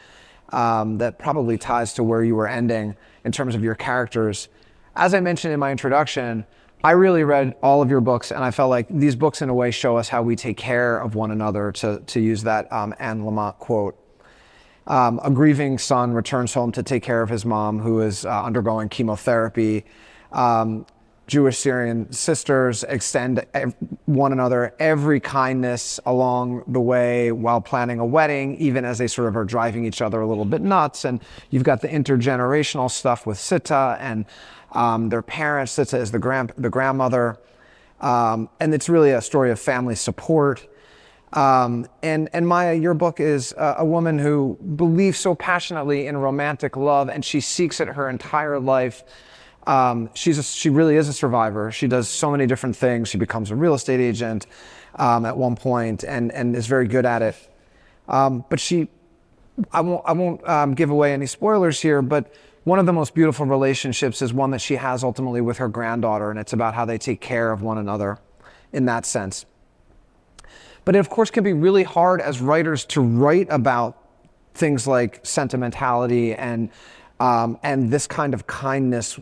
that probably ties to where you were ending in terms of your characters. As I mentioned in my introduction, I really read all of your books, and I felt like these books in a way show us how we take care of one another, to use that Anne Lamott quote. A grieving son returns home to take care of his mom, who is undergoing chemotherapy. Jewish Syrian sisters extend one another every kindness along the way while planning a wedding, even as they sort of are driving each other a little bit nuts. And you've got the intergenerational stuff with Sita and their parents. Sita is the grandmother. And it's really a story of family support. And Maya, your book is a woman who believes so passionately in romantic love, and she seeks it her entire life. She really is a survivor. She does so many different things. She becomes a real estate agent at one point and is very good at it. But I won't give away any spoilers here, but one of the most beautiful relationships is one that she has ultimately with her granddaughter, and it's about how they take care of one another in that sense. But it, of course, can be really hard as writers to write about things like sentimentality and this kind of kindness.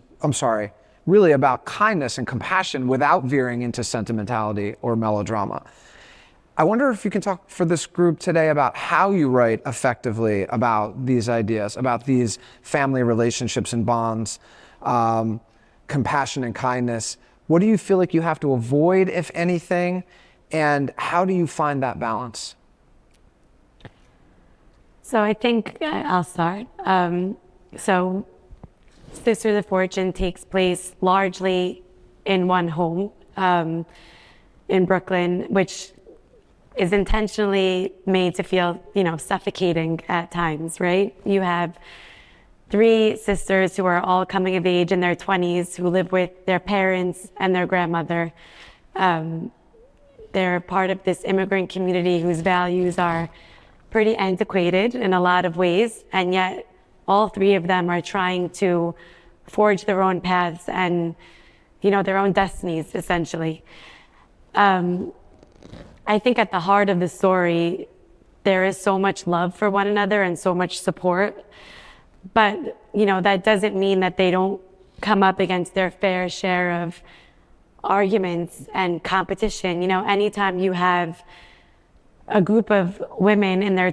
Really about kindness and compassion without veering into sentimentality or melodrama. I wonder if you can talk for this group today about how you write effectively about these ideas, about these family relationships and bonds, compassion and kindness. What do you feel like you have to avoid, if anything, and how do you find that balance? So I think I'll start. So Sisters of Fortune takes place largely in one home in Brooklyn, which is intentionally made to feel, suffocating at times, right? You have 3 sisters who are all coming of age in their 20s who live with their parents and their grandmother. They're part of this immigrant community whose values are pretty antiquated in a lot of ways, and yet all 3 of them are trying to forge their own paths and, their own destinies, essentially. I think at the heart of the story, there is so much love for one another and so much support. But, that doesn't mean that they don't come up against their fair share of arguments and competition. Anytime you have a group of women in their,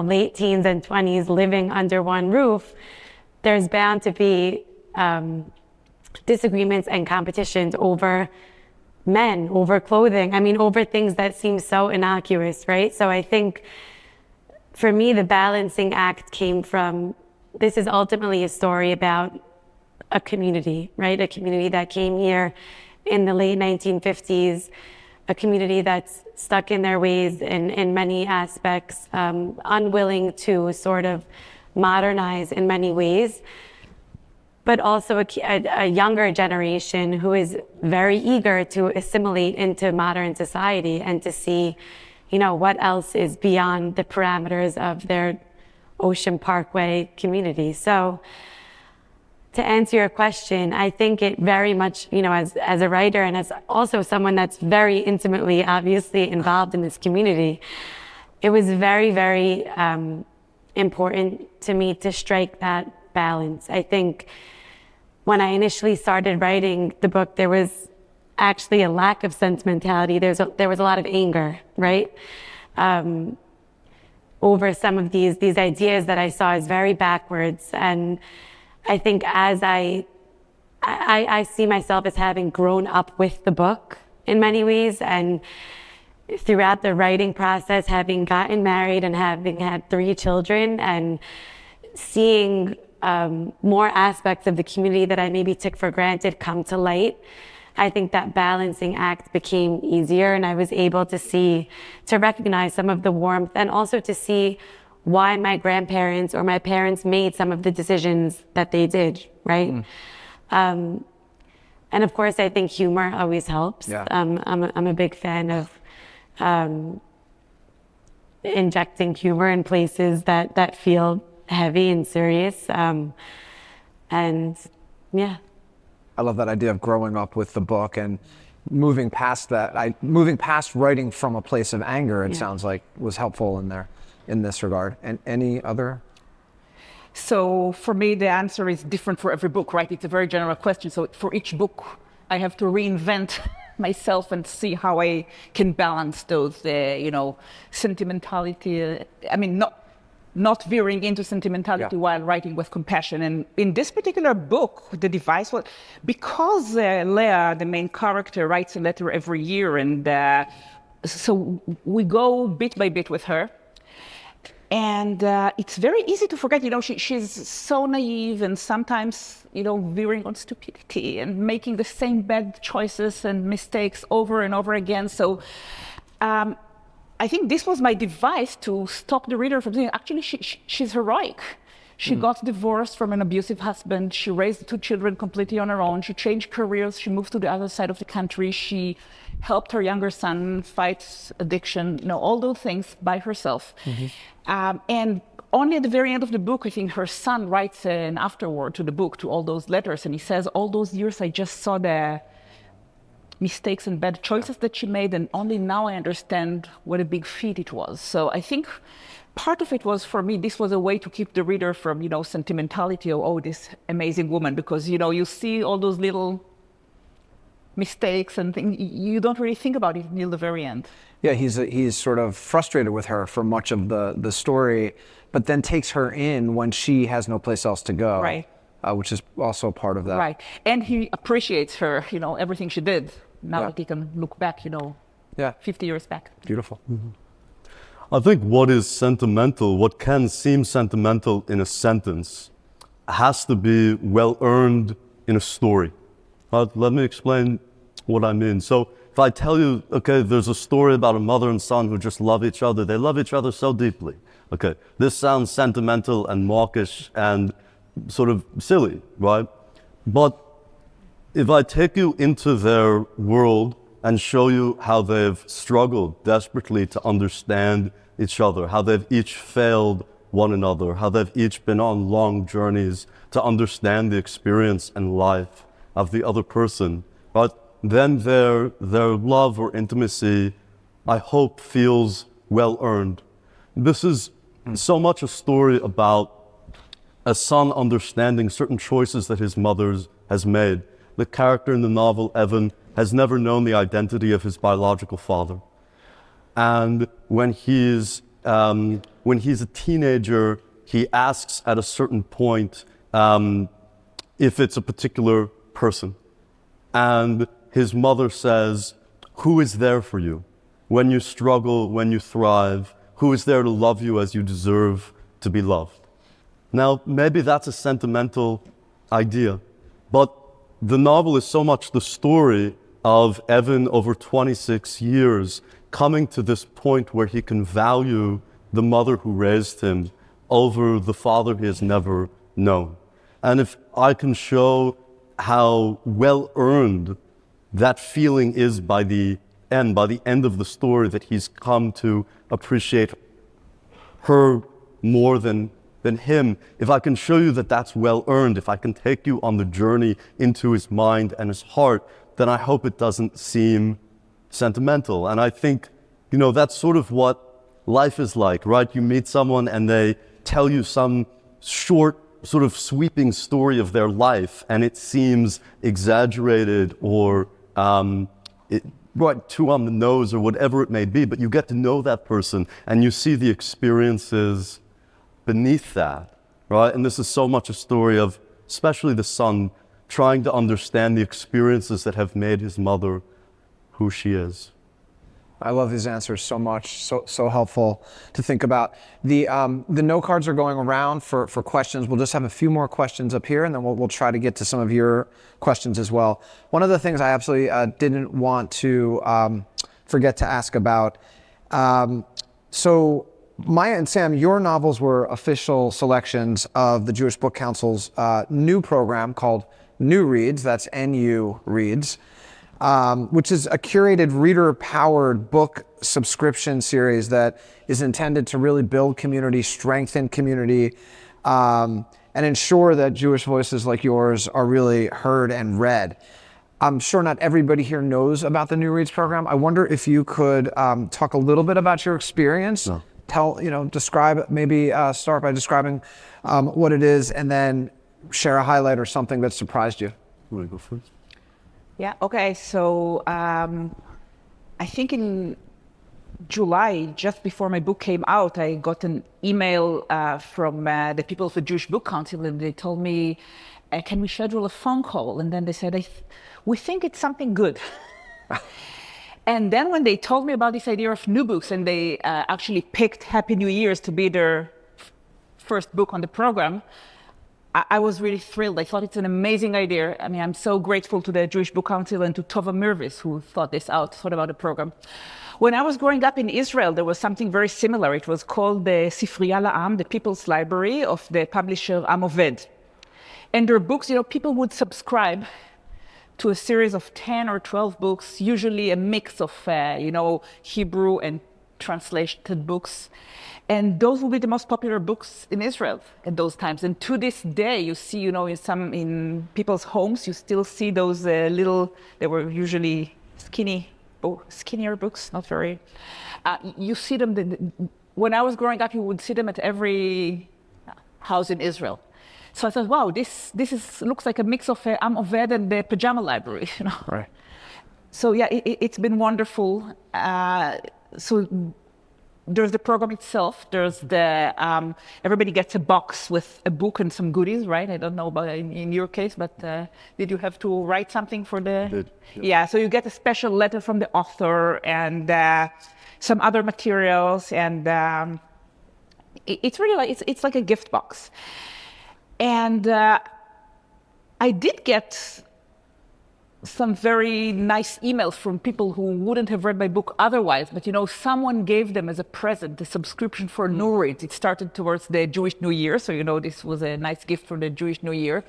late teens and 20s living under one roof, there's bound to be disagreements and competitions over men, over clothing, over things that seem so innocuous, right? So I think for me, the balancing act came from, this is ultimately a story about a community, right? A community that came here in the late 1950s, a community that's stuck in their ways in many aspects, unwilling to sort of modernize in many ways. but also a younger generation who is very eager to assimilate into modern society and to see, what else is beyond the parameters of their Ocean Parkway community. So to answer your question, I think it very much, as a writer and as also someone that's very intimately, obviously involved in this community, it was very, very important to me to strike that balance. I think when I initially started writing the book, there was actually a lack of sentimentality. There was a lot of anger, right? Over some of these ideas that I saw as very backwards. And I think as I see myself as having grown up with the book in many ways, and throughout the writing process, having gotten married and having had 3 children, and seeing more aspects of the community that I maybe took for granted come to light, I think that balancing act became easier, and I was able to recognize some of the warmth, and also to see why my grandparents or my parents made some of the decisions that they did, right? And of course, I think humor always helps. Yeah. I'm a big fan of injecting humor in places that feel heavy and serious. And yeah. I love that idea of growing up with the book and moving past that. Moving past writing from a place of anger, it sounds like, was helpful in this regard. And any other? So for me, the answer is different for every book, right? It's a very general question. So for each book, I have to reinvent myself and see how I can balance those, sentimentality. Not veering into sentimentality while writing with compassion. And in this particular book, the device was, because Leah, the main character, writes a letter every year, and so we go bit by bit with her. And it's very easy to forget, she's so naive, and sometimes, veering on stupidity and making the same bad choices and mistakes over and over again. So I think this was my device to stop the reader from saying, actually, she's heroic. She got divorced from an abusive husband. She raised 2 children completely on her own. She changed careers. She moved to the other side of the country. She helped her younger son fight addiction, all those things by herself. And only at the very end of the book, I think her son writes an afterword to the book, to all those letters. And he says, all those years, I just saw the mistakes and bad choices that she made, and only now I understand what a big feat it was. So I think part of it was, for me, this was a way to keep the reader from, sentimentality of, this amazing woman, because, you see all those little mistakes and things, you don't really think about it until the very end. Yeah, he's sort of frustrated with her for much of the story, but then takes her in when she has no place else to go. Right. Which is also part of that. Right. And he appreciates her, everything she did. Now that he can look back, 50 years back. Beautiful. I think what is sentimental, what can seem sentimental in a sentence, has to be well earned in a story. Let me explain what I mean. So if I tell you, okay, there's a story about a mother and son who just love each other. They love each other so deeply. Okay, this sounds sentimental and mawkish and sort of silly, right? But if I take you into their world and show you how they've struggled desperately to understand each other, how they've each failed one another, how they've each been on long journeys to understand the experience and life of the other person, right? Then their love or intimacy, I hope, feels well earned. This is so much a story about a son understanding certain choices that his mother has made. The character in the novel, Evan, has never known the identity of his biological father. And when he's a teenager, he asks at a certain point if it's a particular person. And his mother says, who is there for you? When you struggle, when you thrive, who is there to love you as you deserve to be loved? Now, maybe that's a sentimental idea, but the novel is so much the story of Evan over 26 years coming to this point where he can value the mother who raised him over the father he has never known. And if I can show how well earned that feeling is by the end of the story, that he's come to appreciate her more than him, if I can show you that that's well earned, if I can take you on the journey into his mind and his heart, then I hope it doesn't seem sentimental. And I think, that's sort of what life is like, right? You meet someone and they tell you some short, sort of sweeping story of their life, and it seems exaggerated or too on the nose or whatever it may be, but you get to know that person and you see the experiences beneath that, right? And this is so much a story of, especially the son, trying to understand the experiences that have made his mother who she is. I love his answers so much, so helpful to think about. The note cards are going around for questions. We'll just have a few more questions up here, and then we'll try to get to some of your questions as well. One of the things I absolutely didn't want to forget to ask about, so Maya and Sam, your novels were official selections of the Jewish Book Council's new program called New Reads, that's NU Reads, which is a curated reader-powered book subscription series that is intended to really build community, strengthen community, and ensure that Jewish voices like yours are really heard and read. I'm sure not everybody here knows about the New Reads program. I wonder if you could talk a little bit about your experience. No. Describe, maybe start by describing what it is, and then share a highlight or something that surprised you. You want to go first? Yeah, okay, so I think in July, just before my book came out, I got an email from the people of the Jewish Book Council, and they told me, can we schedule a phone call? And then they said, we think it's something good. And then when they told me about this idea of new books, and they actually picked Happy New Year's to be their first book on the program, I was really thrilled. I thought it's an amazing idea. I mean, I'm so grateful to the Jewish Book Council and to Tova Mirvis, who thought about the program. When I was growing up in Israel, there was something very similar. It was called the Sifriya La'am, the People's Library of the publisher Am Oved. And their books, people would subscribe to a series of 10 or 12 books, usually a mix of, Hebrew and translated books. And those will be the most popular books in Israel at those times. And to this day, you see, in people's homes, you still see those they were usually skinnier books, not very. You see them, when I was growing up, you would see them at every house in Israel. So I thought, wow, this looks like a mix of Am Oved and the Pajama Library, Right. So yeah, it's been wonderful. So there's the program itself. There's the everybody gets a box with a book and some goodies, right? I don't know about in your case, but did you have to write something for the? I did. Yeah. So you get a special letter from the author and some other materials, and it's really it's like a gift box. And I did get some very nice emails from people who wouldn't have read my book otherwise, but someone gave them as a present the subscription for New Reads. It started towards the Jewish New Year, so this was a nice gift for the Jewish New Year.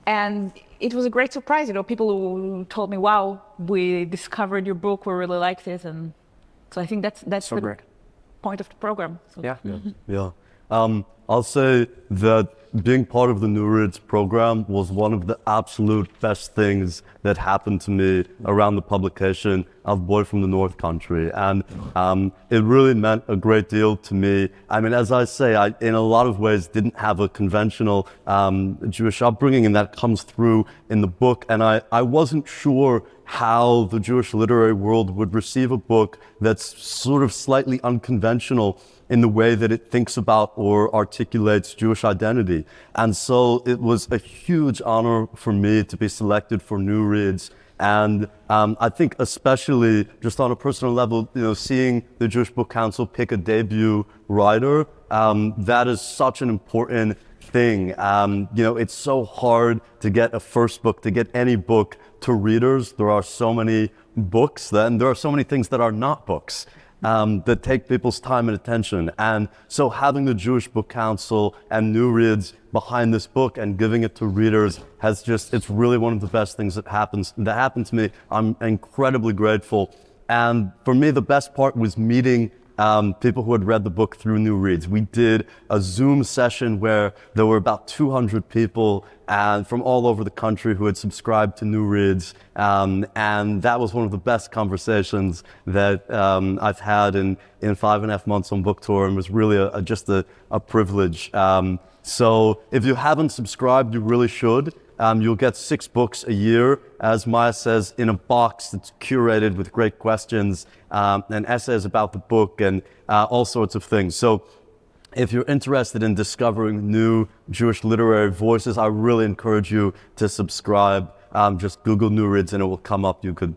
And it was a great surprise, people who told me, wow, we discovered your book, we really liked it. And so I think that's so the great. point of the program. So. Yeah. Yeah. I'll say that being part of the New Reads program was one of the absolute best things that happened to me around the publication of Boy from the North Country. And it really meant a great deal to me. I mean, as I say, I, in a lot of ways, didn't have a conventional Jewish upbringing, and that comes through in the book. And I wasn't sure how the Jewish literary world would receive a book that's sort of slightly unconventional in the way that it thinks about or articulates Jewish identity. And so it was a huge honor for me to be selected for New Reads. And I think especially just on a personal level, seeing the Jewish Book Council pick a debut writer, that is such an important thing. It's so hard to get a first book, to get any book to readers. There are so many books, and there are so many things that are not books. that take people's time and attention. And so having the Jewish Book Council and New Reads behind this book and giving it to readers it's really one of the best things that happened to me. I'm incredibly grateful. And for me, the best part was meeting people who had read the book through New Reads. We did a Zoom session where there were about 200 people and from all over the country who had subscribed to New Reads. And that was one of the best conversations that I've had in 5.5 months on book tour, and was really just a privilege. So if you haven't subscribed, you really should. You'll get 6 books a year, as Maya says, in a box that's curated with great questions and essays about the book and all sorts of things. So if you're interested in discovering new Jewish literary voices, I really encourage you to subscribe. Just Google New Reads and it will come up. You could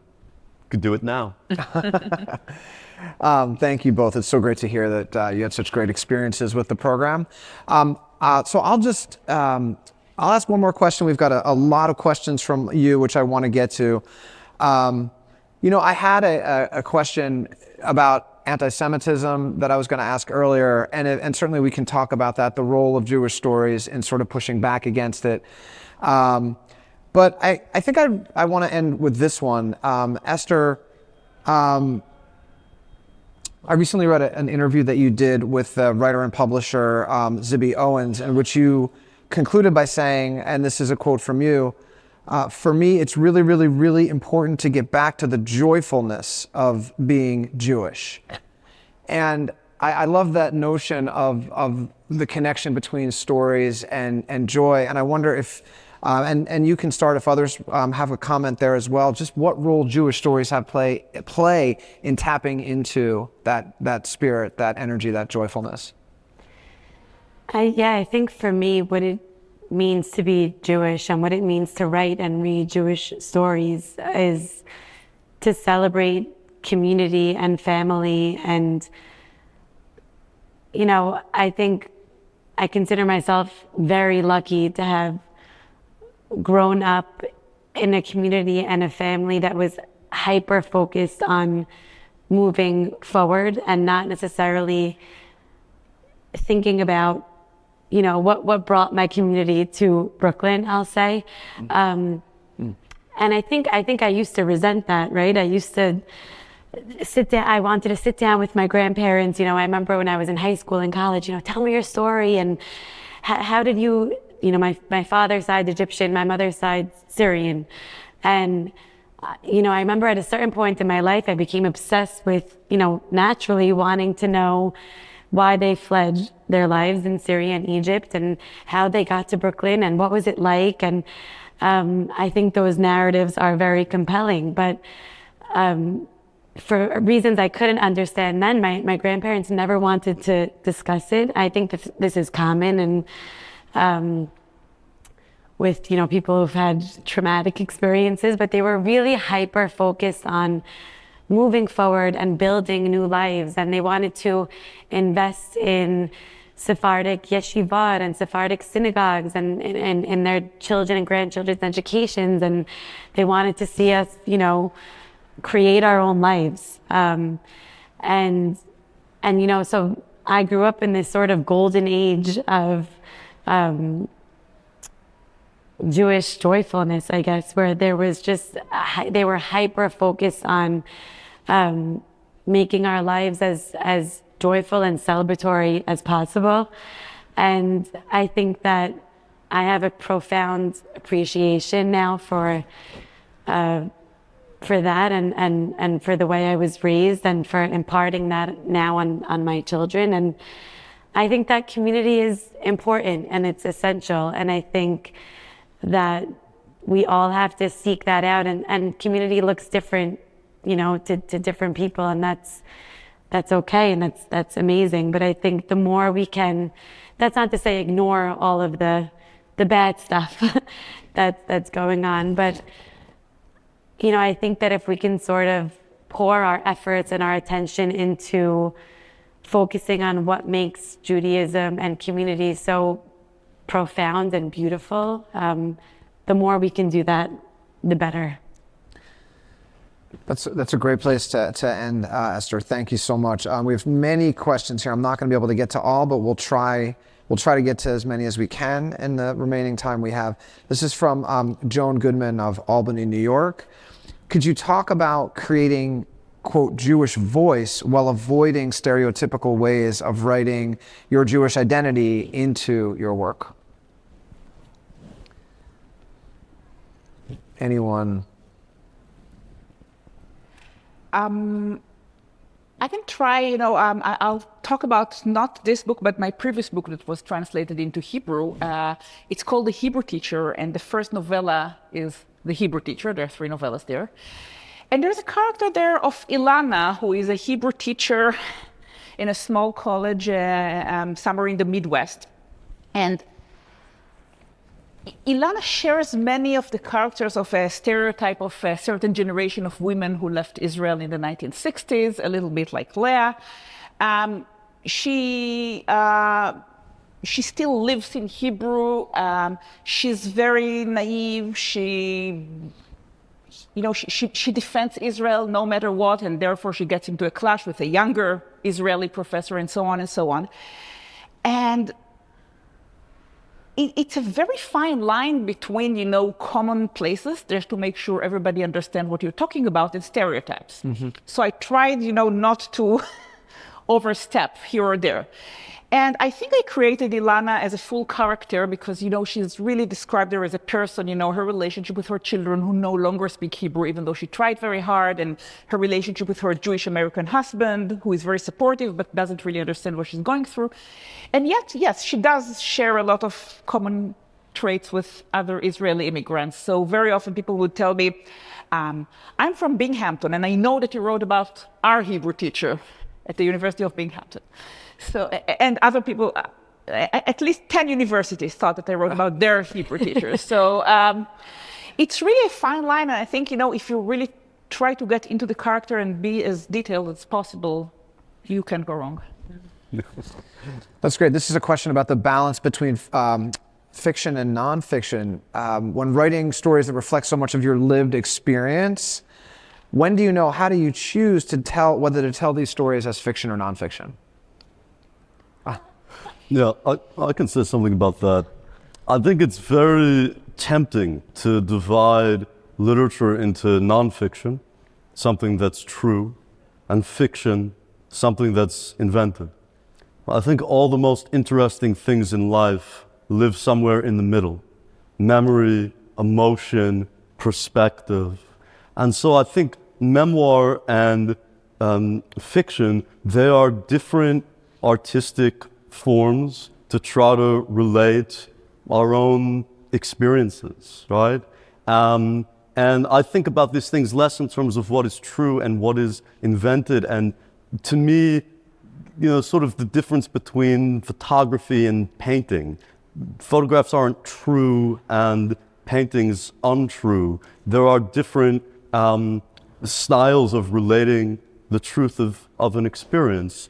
do it now. Thank you both. It's so great to hear that you had such great experiences with the program. So I'll ask one more question. We've got a lot of questions from you, which I want to get to. I had a question about anti-Semitism that I was going to ask earlier, and certainly we can talk about that, the role of Jewish stories in sort of pushing back against it. But I think I want to end with this one. Esther, I recently read an interview that you did with writer and publisher Zibby Owens, in which you concluded by saying, and this is a quote from you, for me, it's really, really, really important to get back to the joyfulness of being Jewish. And I love that notion of the connection between stories and joy. And I wonder if, and you can start if others have a comment there as well, just what role Jewish stories have play in tapping into that spirit, that energy, that joyfulness. I think for me, what it means to be Jewish and what it means to write and read Jewish stories is to celebrate community and family. And, I think I consider myself very lucky to have grown up in a community and a family that was hyper-focused on moving forward and not necessarily thinking about what brought my community to Brooklyn, I'll say. And I think I used to resent that, right? I used to sit down, I wanted to sit down with my grandparents. I remember when I was in high school and college, tell me your story and how did you, my father's side Egyptian, my mother's side Syrian. And, I remember at a certain point in my life, I became obsessed with, naturally wanting to know why they fled their lives in Syria and Egypt and how they got to Brooklyn and what was it like. And I think those narratives are very compelling. But for reasons I couldn't understand then, my grandparents never wanted to discuss it. I think this is common and with people who've had traumatic experiences, but they were really hyper focused on moving forward and building new lives. And they wanted to invest in Sephardic yeshivot and Sephardic synagogues and in their children and grandchildren's educations. And they wanted to see us, create our own lives. So I grew up in this sort of golden age of Jewish joyfulness, I guess, where there was they were hyper focused on making our lives as joyful and celebratory as possible. And I think that I have a profound appreciation now for that and for the way I was raised and for imparting that now on my children. And I think that community is important and it's essential. And I think that we all have to seek that out, and community looks different, to different people, and that's okay, and that's amazing. But I think the more we can, that's not to say ignore all of the bad stuff that's going on, but I think that if we can sort of pour our efforts and our attention into focusing on what makes Judaism and community so profound and beautiful, the more we can do that, the better. That's a great place to end, Esther. Thank you so much. We have many questions here. I'm not going to be able to get to all, but we'll try to get to as many as we can in the remaining time we have. This is from Joan Goodman of Albany, New York. Could you talk about creating, quote, Jewish voice while avoiding stereotypical ways of writing your Jewish identity into your work? Anyone? I can try, I'll talk about not this book, but my previous book that was translated into Hebrew. It's called The Hebrew Teacher, and the first novella is The Hebrew Teacher. There are 3 novellas there. And there's a character there of Ilana, who is a Hebrew teacher in a small college somewhere in the Midwest. And Ilana shares many of the characters of a stereotype of a certain generation of women who left Israel in the 1960s, a little bit like Leah. She still lives in Hebrew. She's very naive. She defends Israel no matter what, and therefore she gets into a clash with a younger Israeli professor, and so on and so on. And it's a very fine line between, common places, just to make sure everybody understands what you're talking about, and stereotypes. Mm-hmm. So I tried, not to overstep here or there. And I think I created Ilana as a full character because, she's really described her as a person, her relationship with her children who no longer speak Hebrew, even though she tried very hard, and her relationship with her Jewish-American husband, who is very supportive but doesn't really understand what she's going through. And yet, yes, she does share a lot of common traits with other Israeli immigrants. So very often people would tell me, I'm from Binghamton, and I know that you wrote about our Hebrew teacher at the University of Binghamton. So, and other people, at least 10 universities thought that I wrote about their Hebrew teachers. So it's really a fine line. And I think, if you really try to get into the character and be as detailed as possible, you can go wrong. That's great. This is a question about the balance between fiction and nonfiction. When writing stories that reflect so much of your lived experience, how do you choose to whether to tell these stories as fiction or nonfiction? Yeah, I can say something about that. I think it's very tempting to divide literature into nonfiction, something that's true, and fiction, something that's invented. I think all the most interesting things in life live somewhere in the middle. Memory, emotion, perspective. And so I think memoir and fiction, they are different artistic forms to try to relate our own experiences, right? And I think about these things less in terms of what is true and what is invented. And to me, sort of the difference between photography and painting. Photographs aren't true and paintings untrue. There are different styles of relating the truth of an experience.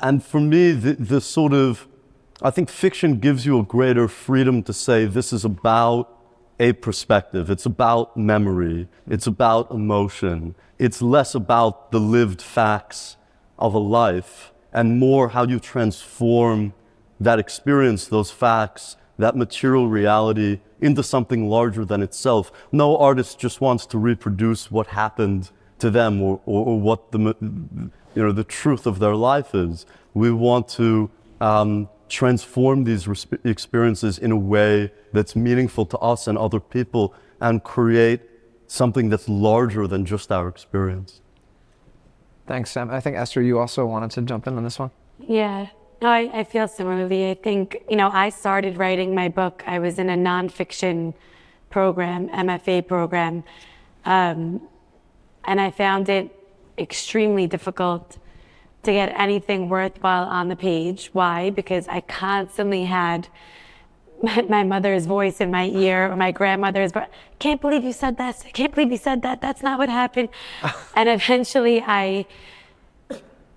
And for me, the sort of, I think fiction gives you a greater freedom to say this is about a perspective. It's about memory. It's about emotion. It's less about the lived facts of a life and more how you transform that experience, those facts, that material reality into something larger than itself. No artist just wants to reproduce what happened to them or what the truth of their life is. We want to transform these experiences in a way that's meaningful to us and other people and create something that's larger than just our experience. Thanks, Sam. I think, Esther, you also wanted to jump in on this one? Yeah. No, I feel similarly. I think, I started writing my book. I was in a nonfiction program, MFA program, and I found it extremely difficult to get anything worthwhile on the page. Why? Because I constantly had my mother's voice in my ear, or my grandmother's voice. Can't believe you said that. I can't believe you said that. That's not what happened. And eventually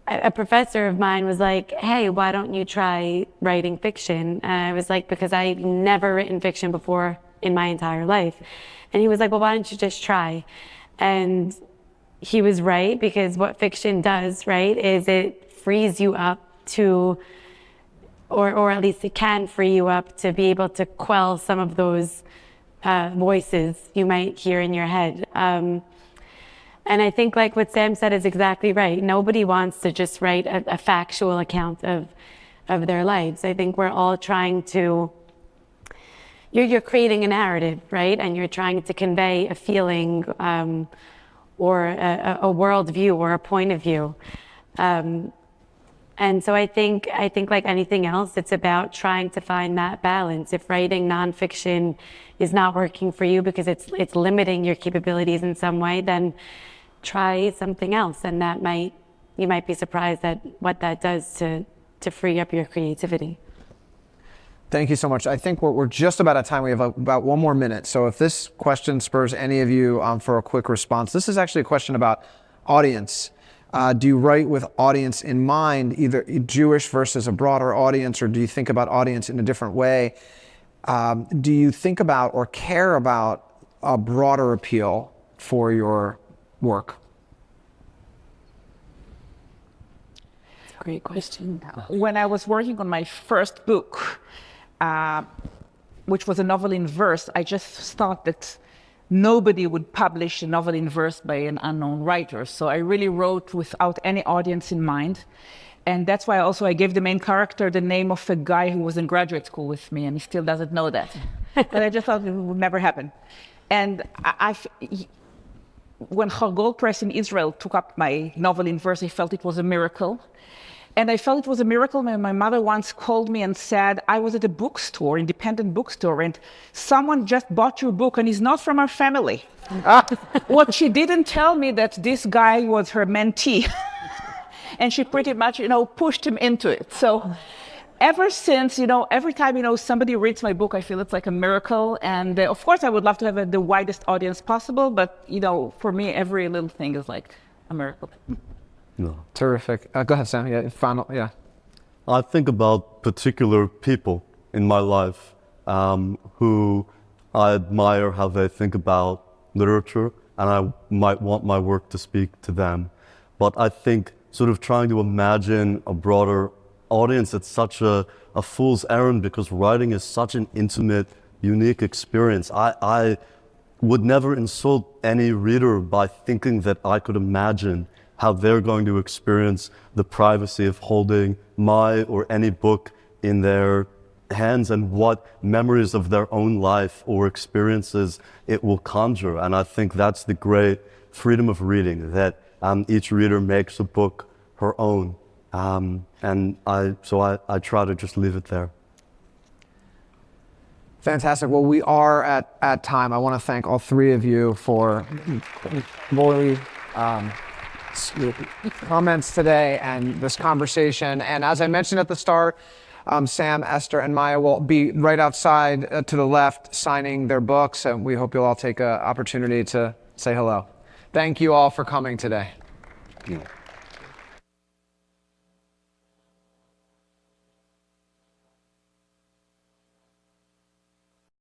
a professor of mine was like, hey, why don't you try writing fiction? And I was like, because I'd never written fiction before in my entire life. And he was like, well, why don't you just try? And he was right, because what fiction does, right, is it frees you up to, or at least it can free you up to be able to quell some of those voices you might hear in your head. And I think like what Sam said is exactly right. Nobody wants to just write a factual account of their lives. I think we're all trying to, you're creating a narrative, right? And you're trying to convey a feeling or a worldview or a point of view. And so I think like anything else, it's about trying to find that balance. If writing nonfiction is not working for you because it's limiting your capabilities in some way, then try something else, and you might be surprised at what that does to free up your creativity. Thank you so much. I think we're just about at time. We have about 1 more minute. So if this question spurs any of you for a quick response, this is actually a question about audience. Do you write with audience in mind, either Jewish versus a broader audience, or do you think about audience in a different way? Do you think about or care about a broader appeal for your work? That's a great question. When I was working on my first book, which was a novel in verse, I just thought that nobody would publish a novel in verse by an unknown writer. So I really wrote without any audience in mind. And that's why also I gave the main character the name of a guy who was in graduate school with me, and he still doesn't know that. But I just thought it would never happen. And when Hargol Press in Israel took up my novel in verse, I felt it was a miracle. And I felt it was a miracle when my mother once called me and said, I was at a bookstore, independent bookstore, and someone just bought your book and he's not from our family. What she didn't tell me that this guy was her mentee. And she pretty much, pushed him into it. So ever since, every time, somebody reads my book, I feel it's like a miracle. And of course, I would love to have the widest audience possible. But, for me, every little thing is like a miracle. No. Terrific. Go ahead, Sam. Yeah. I think about particular people in my life who I admire how they think about literature, and I might want my work to speak to them. But I think sort of trying to imagine a broader audience, it's such a fool's errand, because writing is such an intimate, unique experience. I would never insult any reader by thinking that I could imagine how they're going to experience the privacy of holding my or any book in their hands, and what memories of their own life or experiences it will conjure. And I think that's the great freedom of reading, that each reader makes a book her own. And I try to just leave it there. Fantastic. Well, we are at time. I want to thank all 3 of you for very comments today and this conversation. And as I mentioned at the start, Sam, Esther, and Maya will be right outside to the left signing their books, and we hope you'll all take an opportunity to say hello. Thank you all for coming today. Yeah.